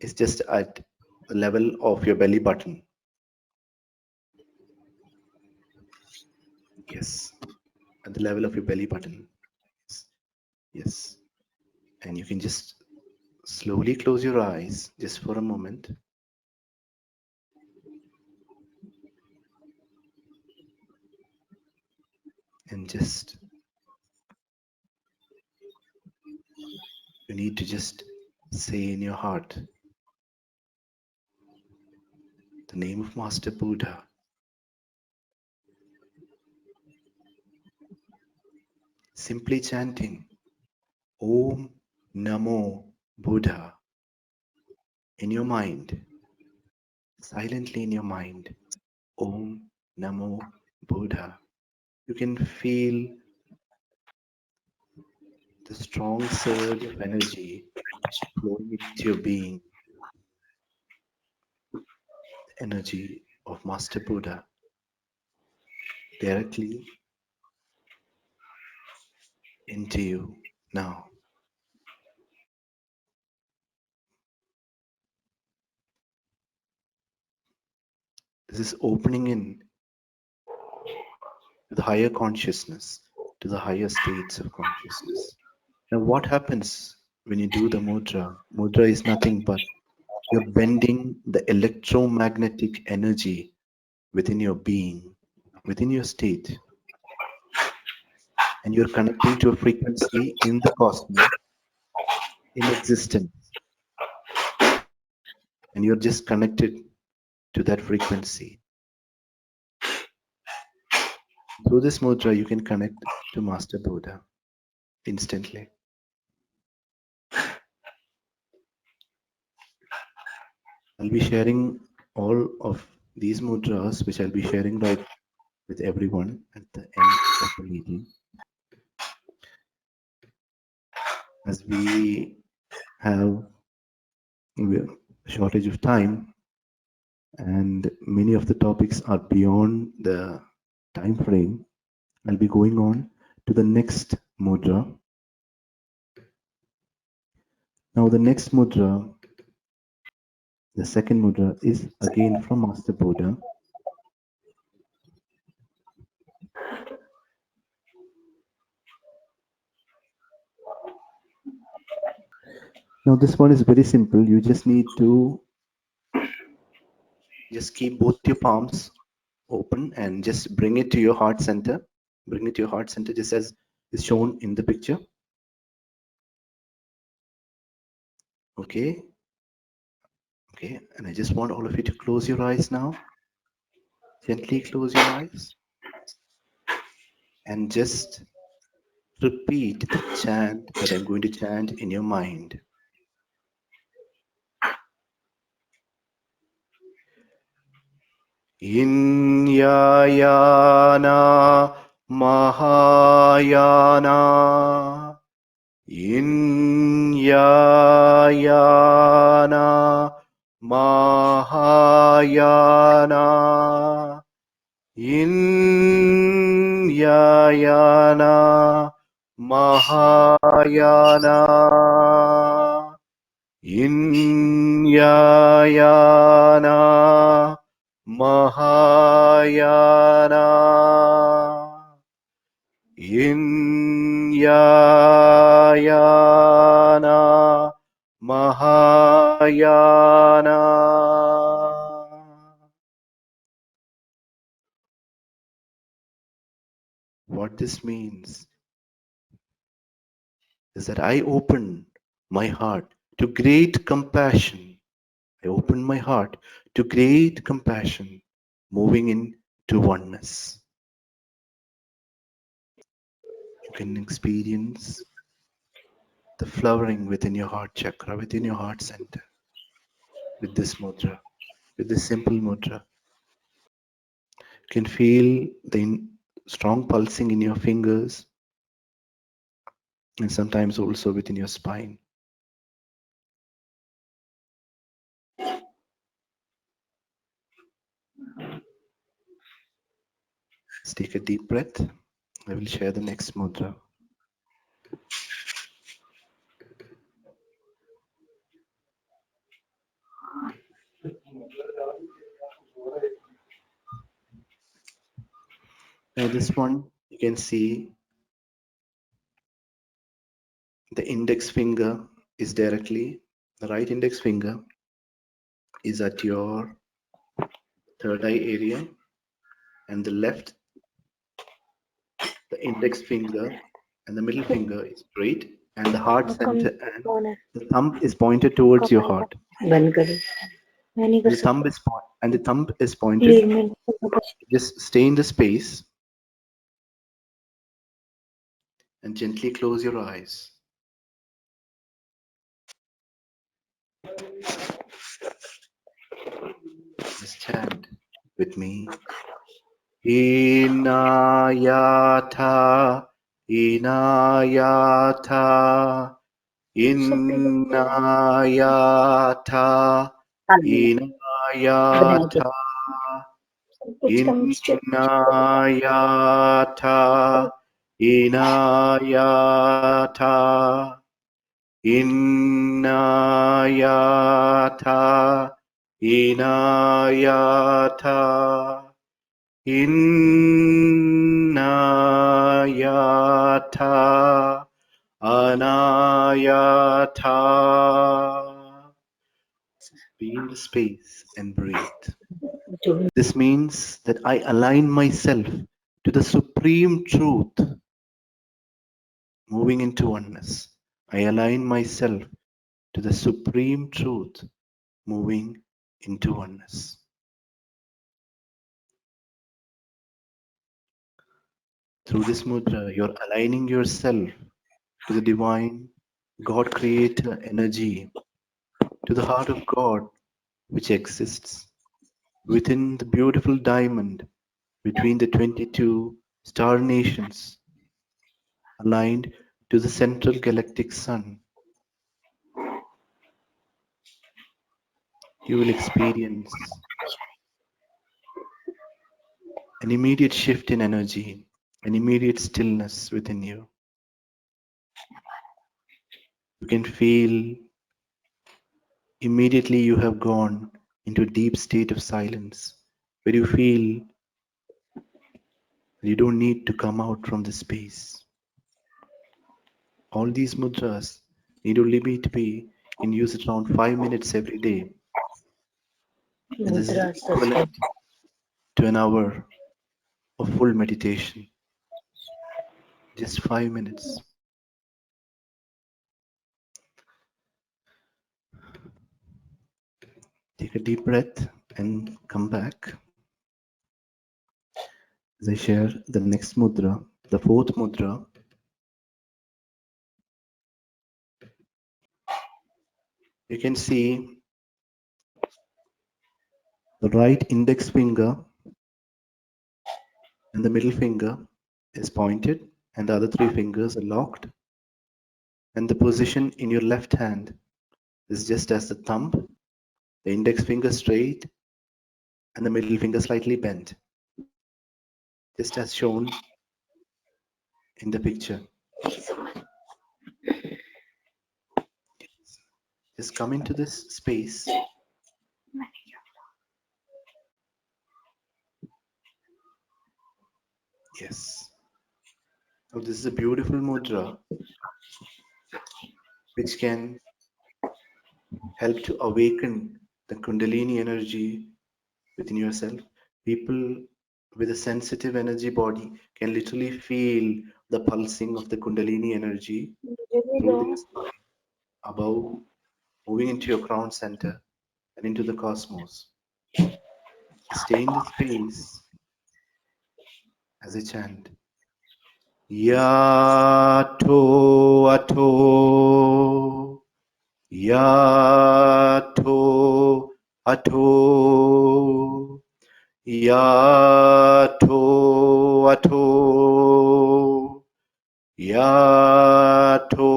is just at the level of your belly button. Yes, at the level of your belly button. Yes. And you can just slowly close your eyes just for a moment. And just, you need to just say in your heart the name of Master Buddha. Simply chanting Om Namo Buddha in your mind, silently in your mind. Om Namo Buddha. You can feel the strong surge of energy flowing into your being, the energy of Master Buddha directly into you now. This is opening in to the higher consciousness, to the higher states of consciousness. Now, what happens when you do the mudra? Mudra is nothing but you're bending the electromagnetic energy within your being, within your state, and you're connecting to a frequency in the cosmos, in existence, and you're just connected to that frequency. Through this mudra, you can connect to Master Buddha instantly. I'll be sharing all of these mudras, which I'll be sharing right with everyone at the end of the meeting. As we have a shortage of time and many of the topics are beyond the time frame, I'll be going on to the next mudra. Now the next mudra, the second mudra, is again from Master Buddha. Now this one is very simple. You just need to just keep both your palms open and just bring it to your heart center. Bring it to your heart center just as is shown in the picture. Okay. Okay. And I just want all of you to close your eyes now. Gently close your eyes and just repeat the chant that I'm going to chant in your mind. Inyayana Mahayana Inyayana Mahayana Inyayana Mahayana Inyayana Mahayana Inyayana Mahayana. What this means is that I open my heart to great compassion. I open my heart to great compassion, moving into oneness. You can experience the flowering within your heart chakra, within your heart center, with this mudra, with this simple mudra. You can feel the strong pulsing in your fingers and sometimes also within your spine. Let's take a deep breath. I will share the next mudra. Now this one, you can see the index finger is directly, the right index finger is at your third eye area, and the left, the index finger and the middle finger is straight, and the heart center and the thumb is pointed towards your heart. बंद करो मैं नहीं कर And the thumb सकता is and the thumb is please pointed. मैं Just stay in the space and gently close your eyes. Just chant with me. Inayata, Inayata, Inayata, बनाए थे Inayata, सब कुछ कम Inayata, Inayata, Inayata, Inayata, Inayata, Anayata. Be in the space and breathe. जो This means that I align myself to the supreme truth, moving into oneness. I align myself to the supreme truth, moving into oneness. Through this mudra, you're aligning yourself to the divine God creator energy, to the heart of God, which exists within the beautiful diamond between the 22 star nations, aligned to the central galactic sun. You will experience an immediate shift in energy, an immediate stillness within you. You can feel immediately you have gone into a deep state of silence where you feel you don't need to come out from the space. All these mudras need only be to be in use at around 5 minutes every day, and this is मुद्रा equivalent to an hour of full meditation. Just 5 minutes. Take a deep breath and come back as I share the next mudra, the fourth mudra. You can see the right index finger and the middle finger is pointed, and the other three fingers are locked. And the position in your left hand is just as the thumb, the index finger straight, and the middle finger slightly bent, just as shown in the picture. Just come into this space. Yes. So this is a beautiful mudra which can help to awaken the Kundalini energy within yourself. People with a sensitive energy body can literally feel the pulsing of the Kundalini energy through their spine, above, moving into your crown center and into the cosmos. Stay in the space as I chant. Yato ato, yato ato, yato ato, yato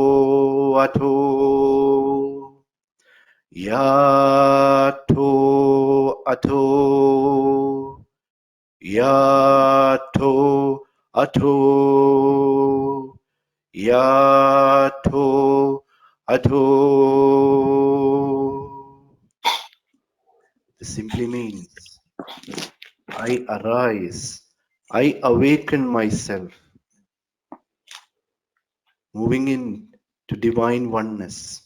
ato, yato ato, yato ato. Yato Ato. This simply means I arise, I awaken myself, moving in to divine oneness.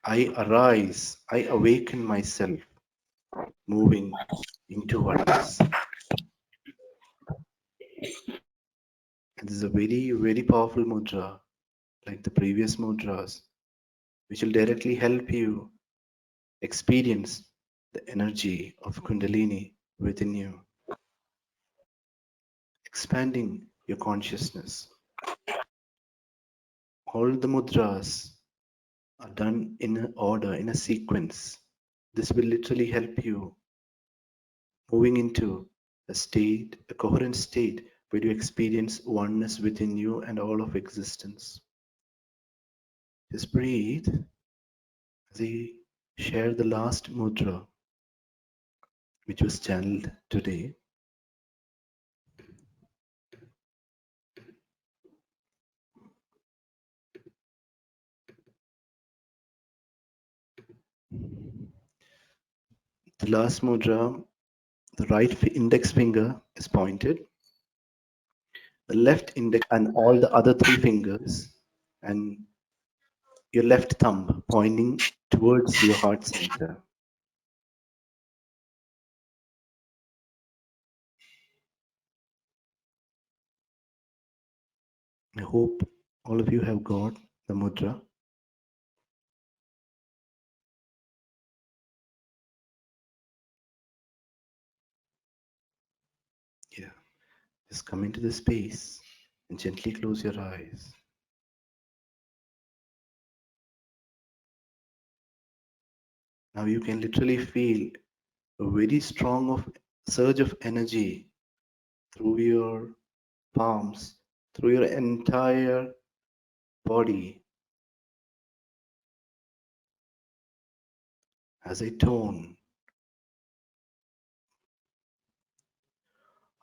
I arise, I awaken myself, moving into oneness. And this is a very, very powerful mudra, like the previous mudras, which will directly help you experience the energy of Kundalini within you, expanding your consciousness. All the mudras are done in an order, in a sequence. This will literally help you moving into a state, a coherent state where you experience oneness within you and all of existence. Just breathe as I share the last mudra, which was channeled today. The last mudra, the right index finger is pointed, the left index and all the other three fingers, and your left thumb pointing towards your heart center. I hope all of you have got the mudra. Yeah, just come into the space and gently close your eyes. Now you can literally feel a very strong surge of energy through your palms, through your entire body as I tone.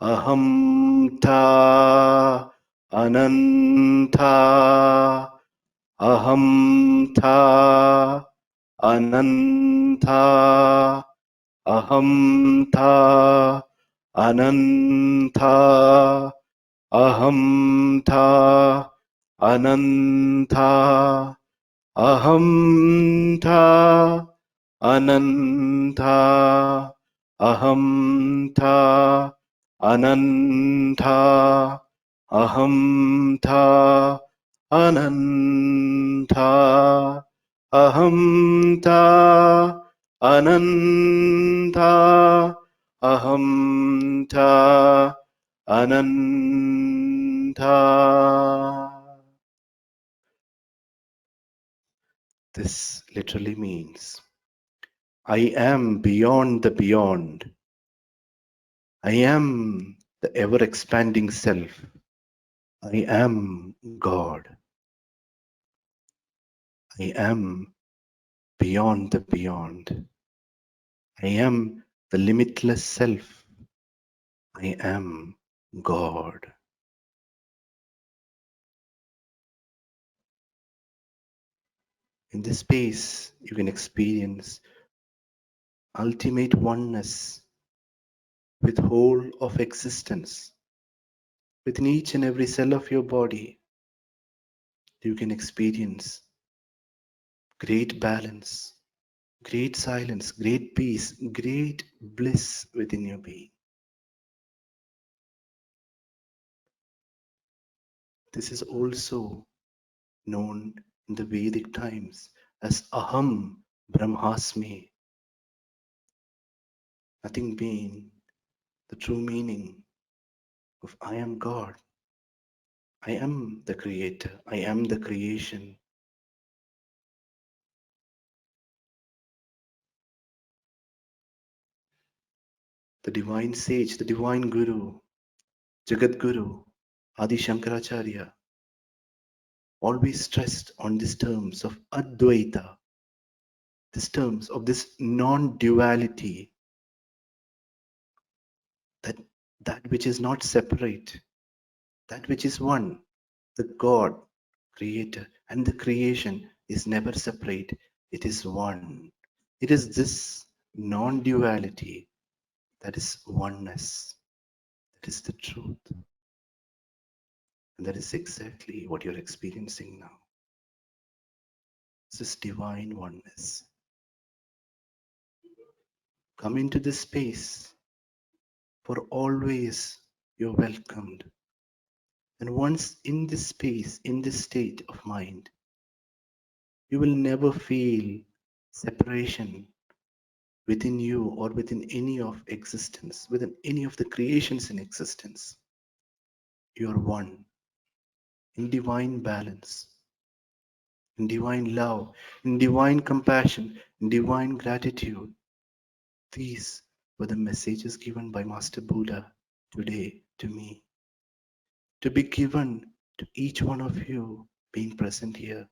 Aham ta ananta, aham ta ananta, aham ta ananta, aham ta ananta, aham ta ananta, aham ta ananta, aham ta ananta, aham ta ananta, aham ta ananta. This literally means I am beyond the beyond. I am the ever expanding self. I am God. I am beyond the beyond. I am the limitless self. I am God. In this space, you can experience ultimate oneness with whole of existence. Within each and every cell of your body, you can experience great balance, great silence, great peace, great bliss within your being. This is also known in the Vedic times as Aham Brahmasmi, nothing being the true meaning of I am God. I am the creator. I am the creation. The divine sage, the divine guru, Jagat Guru, Adi Shankaracharya, always stressed on these terms of Advaita, these terms of this non-duality, that that which is not separate, that which is one, the God, creator, and the creation is never separate. It is one. It is this non-duality that is oneness. That is the truth. And that is exactly what you're experiencing now. It's this divine oneness. Come into this space, for always you're welcomed. And once in this space, in this state of mind, you will never feel separation within you or within any of existence, within any of the creations in existence. You are one in divine balance, in divine love, in divine compassion, in divine gratitude. These were the messages given by Master Buddha today to me, to be given to each one of you being present here.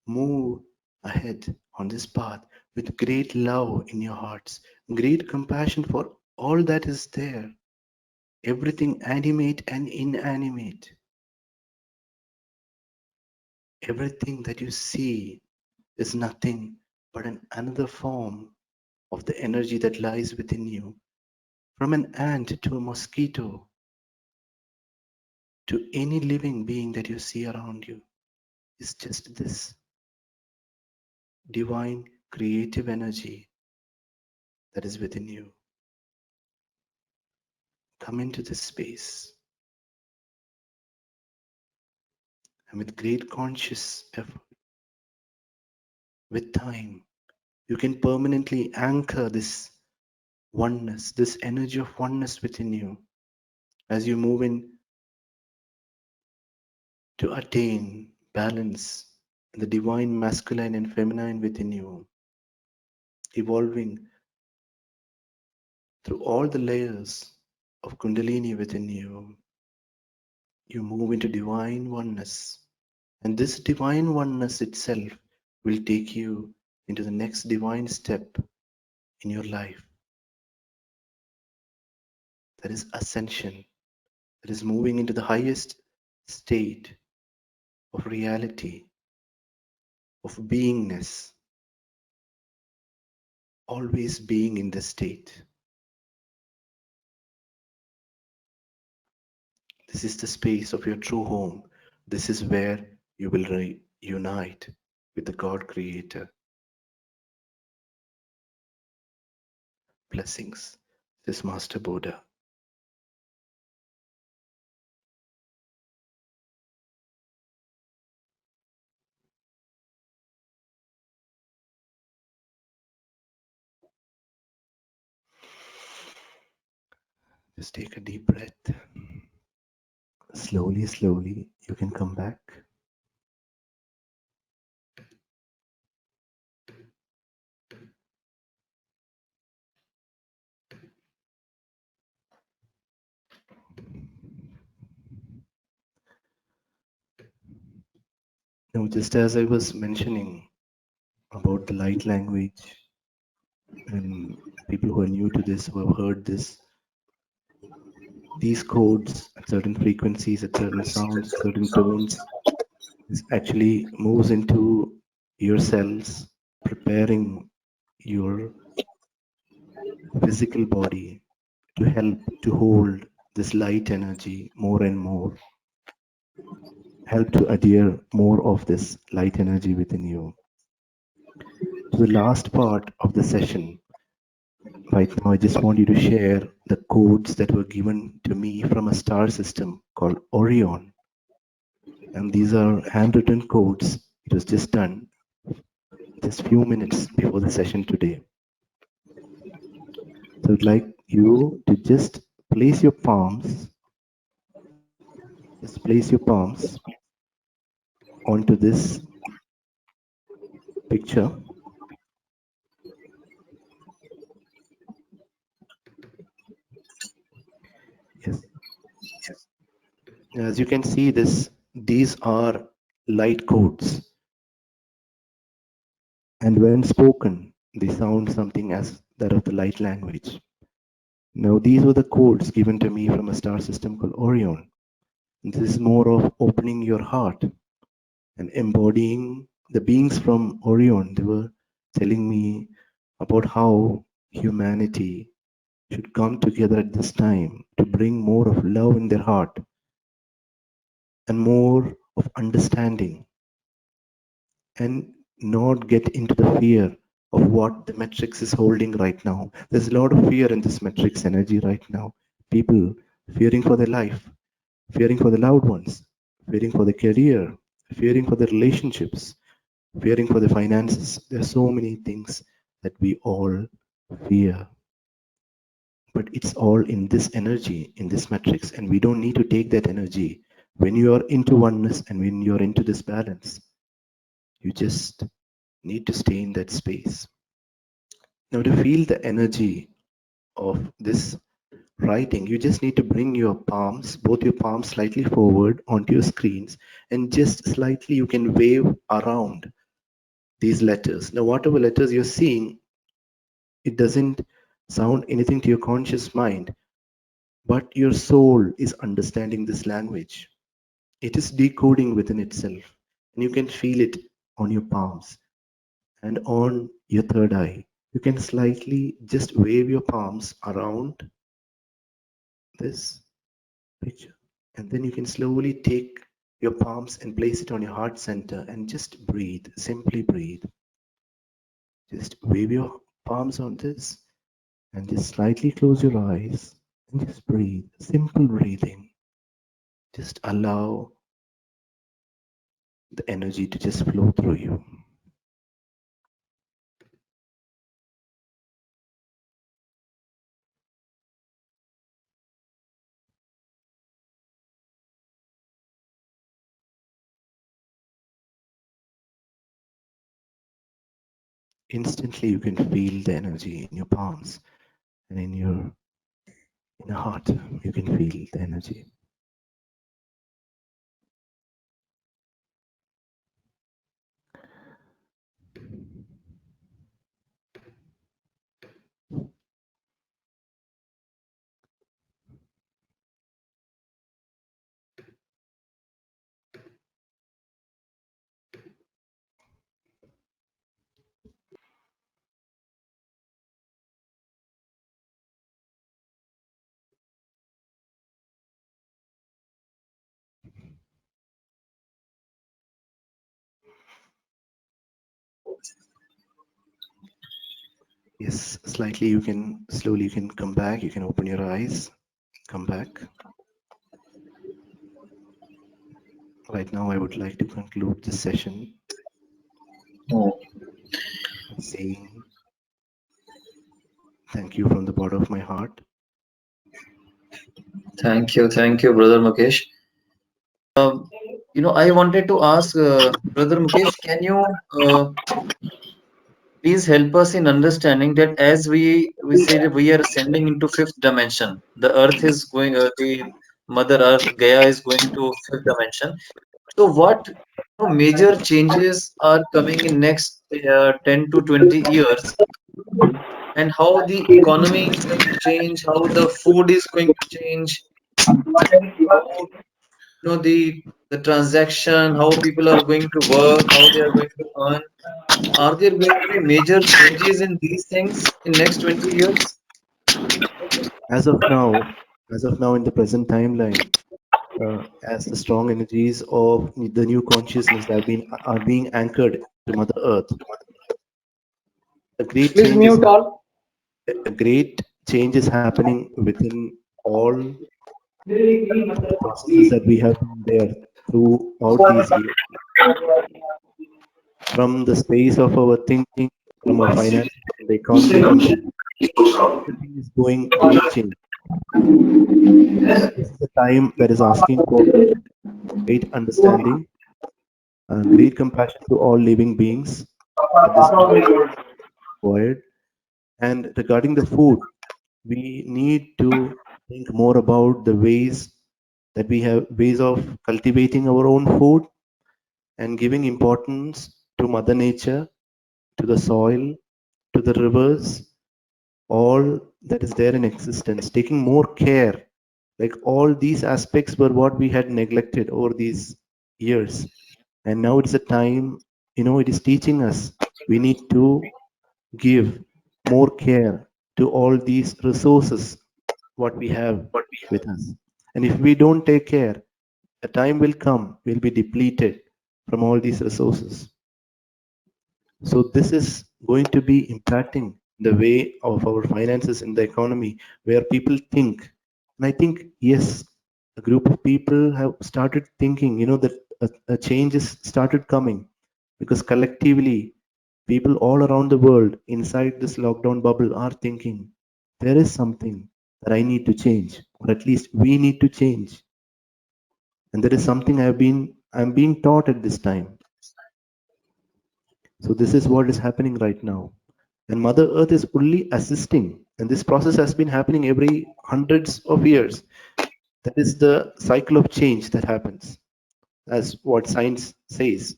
Move ahead on this path with great love in your hearts, great compassion for all that is there, everything animate and inanimate, everything that you see is nothing but another form of the energy that lies within you. From an ant to a mosquito to any living being that you see around you is just this divine creative energy that is within you. Come into this space and with great conscious effort, with time, you can permanently anchor this oneness, this energy of oneness within you as you move in to attain balance in the divine masculine and feminine within you, evolving through all the layers of Kundalini within you. You move into divine oneness, and this divine oneness itself will take you into the next divine step in your life. That is ascension, that is moving into the highest state of reality, of beingness, always being in the state. This is the space of your true home. This is where you will reunite with the God Creator. Blessings. This is Master Buddha. Just take a deep breath. Slowly, slowly, you can come back. Now, just as I was mentioning about the light language, and people who are new to this, who have heard this, these codes at certain frequencies, at certain sounds, certain tones, this actually moves into your cells, preparing your physical body to help to hold this light energy more and more, help to adhere more of this light energy within you. So the last part of the session, right now, I just want you to share the codes that were given to me from a star system called Orion. And these are handwritten codes. It was just done just few minutes before the session today. So I'd like you to just place your palms Just place your palms onto this picture. Yes. As you can see, these are light codes, and when spoken, they sound something as that of the light language. Now, these were the codes given to me from a star system called Orion. This is more of opening your heart and embodying the beings from Orion. They were telling me about how humanity should come together at this time to bring more of love in their heart and more of understanding, and not get into the fear of what the matrix is holding right now. There's a lot of fear in this matrix energy right now. People fearing for their life, fearing for the loved ones, fearing for the career, fearing for the relationships, fearing for the finances. There are so many things that we all fear. But it's all in this energy, in this matrix, and we don't need to take that energy. When you are into oneness and when you're into this balance, you just need to stay in that space. Now, to feel the energy of this writing, you just need to bring your palms, both your palms slightly forward onto your screens, and just slightly you can wave around these letters. Now, whatever letters you're seeing, it doesn't sound anything to your conscious mind, but your soul is understanding this language. It is decoding within itself, and you can feel it on your palms and on your third eye. You can slightly just wave your palms around this picture, and then you can slowly take your palms and place it on your heart center and just breathe. Simply breathe. Just wave your palms on this and just slightly close your eyes and just breathe. Simple breathing. Just allow the energy to just flow through you. Instantly, you can feel the energy in your palms and in your heart. You can feel the energy. Yes, slightly you can slowly you can come back. You can open your eyes, come back. Right now, I would like to conclude this session by saying thank you from the bottom of my heart. Thank you, Brother Mukesh. I wanted to ask Brother Mukesh, can you please help us in understanding that as we say that we are ascending into fifth dimension, the Earth is going, the Mother Earth, Gaia is going to fifth dimension. So, what major changes are coming in next 10 to 20 years, and how the economy is going to change, how the food is going to change, how the transaction, how people are going to work, how they are going to earn. Are there going to be major changes in these things in next 20 years? As of now, in the present timeline, as the strong energies of the new consciousness are being anchored to Mother Earth, a great Please change is mute all. a great change is happening within all the processes that we have been there throughout these years, from the space of our thinking, from our finances, from the economy, from everything is going great change. This is the time that is asking for great understanding, great compassion to all living beings, that this knowledge is required. And regarding the food, we need to think more about the ways that we have ways of cultivating our own food and giving importance to Mother Nature, to the soil, to the rivers, all that is there in existence, taking more care. Like all these aspects were what we had neglected over these years. And now it's a time, it is teaching us we need to give more care to all these resources, what we have with us. And if we don't take care, a time will come, we'll be depleted from all these resources. So this is going to be impacting the way of our finances in the economy, where people think. And I think, yes, a group of people have started thinking, that a change has started coming because collectively, people all around the world inside this lockdown bubble are thinking there is something that I need to change, or at least we need to change. And there is something I'm being taught at this time. So this is what is happening right now. And Mother Earth is only assisting. And this process has been happening every hundreds of years. That is the cycle of change that happens, as what science says.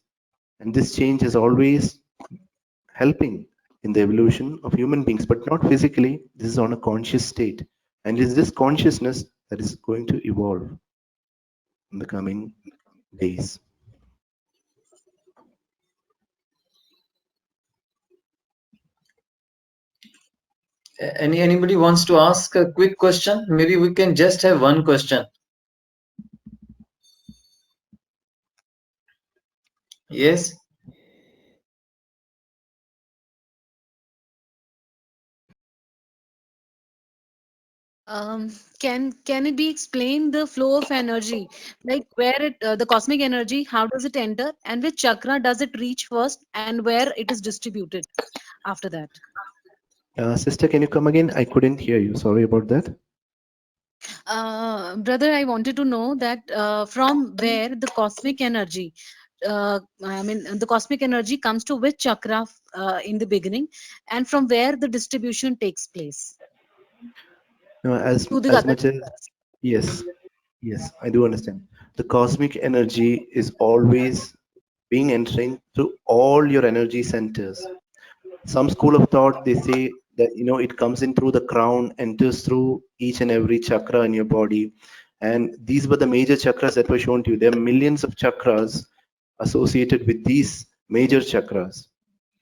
And this change is always helping in the evolution of human beings, but not physically. This is on a conscious state. And it is this consciousness that is going to evolve in the coming days. Anybody wants to ask a quick question? Maybe we can just have one question. Yes. Um, can it be explained the flow of energy, like where the cosmic energy, how does it enter, and which chakra does it reach first, and where it is distributed after that? Sister, can you come again? I couldn't hear you. Sorry about that. Brother, I wanted to know that from where the cosmic energy, I mean, the cosmic energy comes to which chakra in the beginning, and from where the distribution takes place No, to the as other much as chakras. yes, yes, I do understand. The cosmic energy is always being entering through all your energy centers. Some school of thought they say that it comes in through the crown, enters through each and every chakra in your body, and these were the major chakras that were shown to you. There are millions of chakras associated with these major chakras.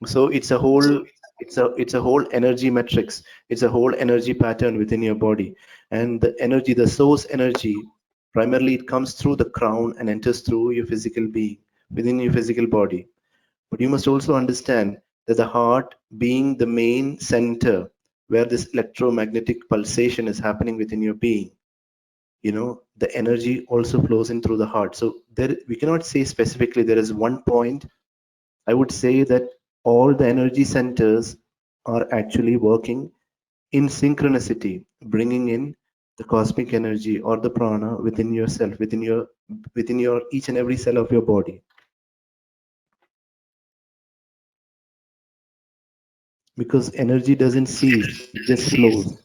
So it's a whole energy matrix. It's a whole energy pattern within your body, and the energy, the source energy, primarily it comes through the crown and enters through your physical being within your physical body. But you must also understand that the heart being the main center where this electromagnetic pulsation is happening within your being, the energy also flows in through the heart. So there we cannot say specifically there is one point. I would say that all the energy centers are actually working in synchronicity, bringing in the cosmic energy or the prana within yourself, within your each and every cell of your body. Because energy doesn't cease, it just flows.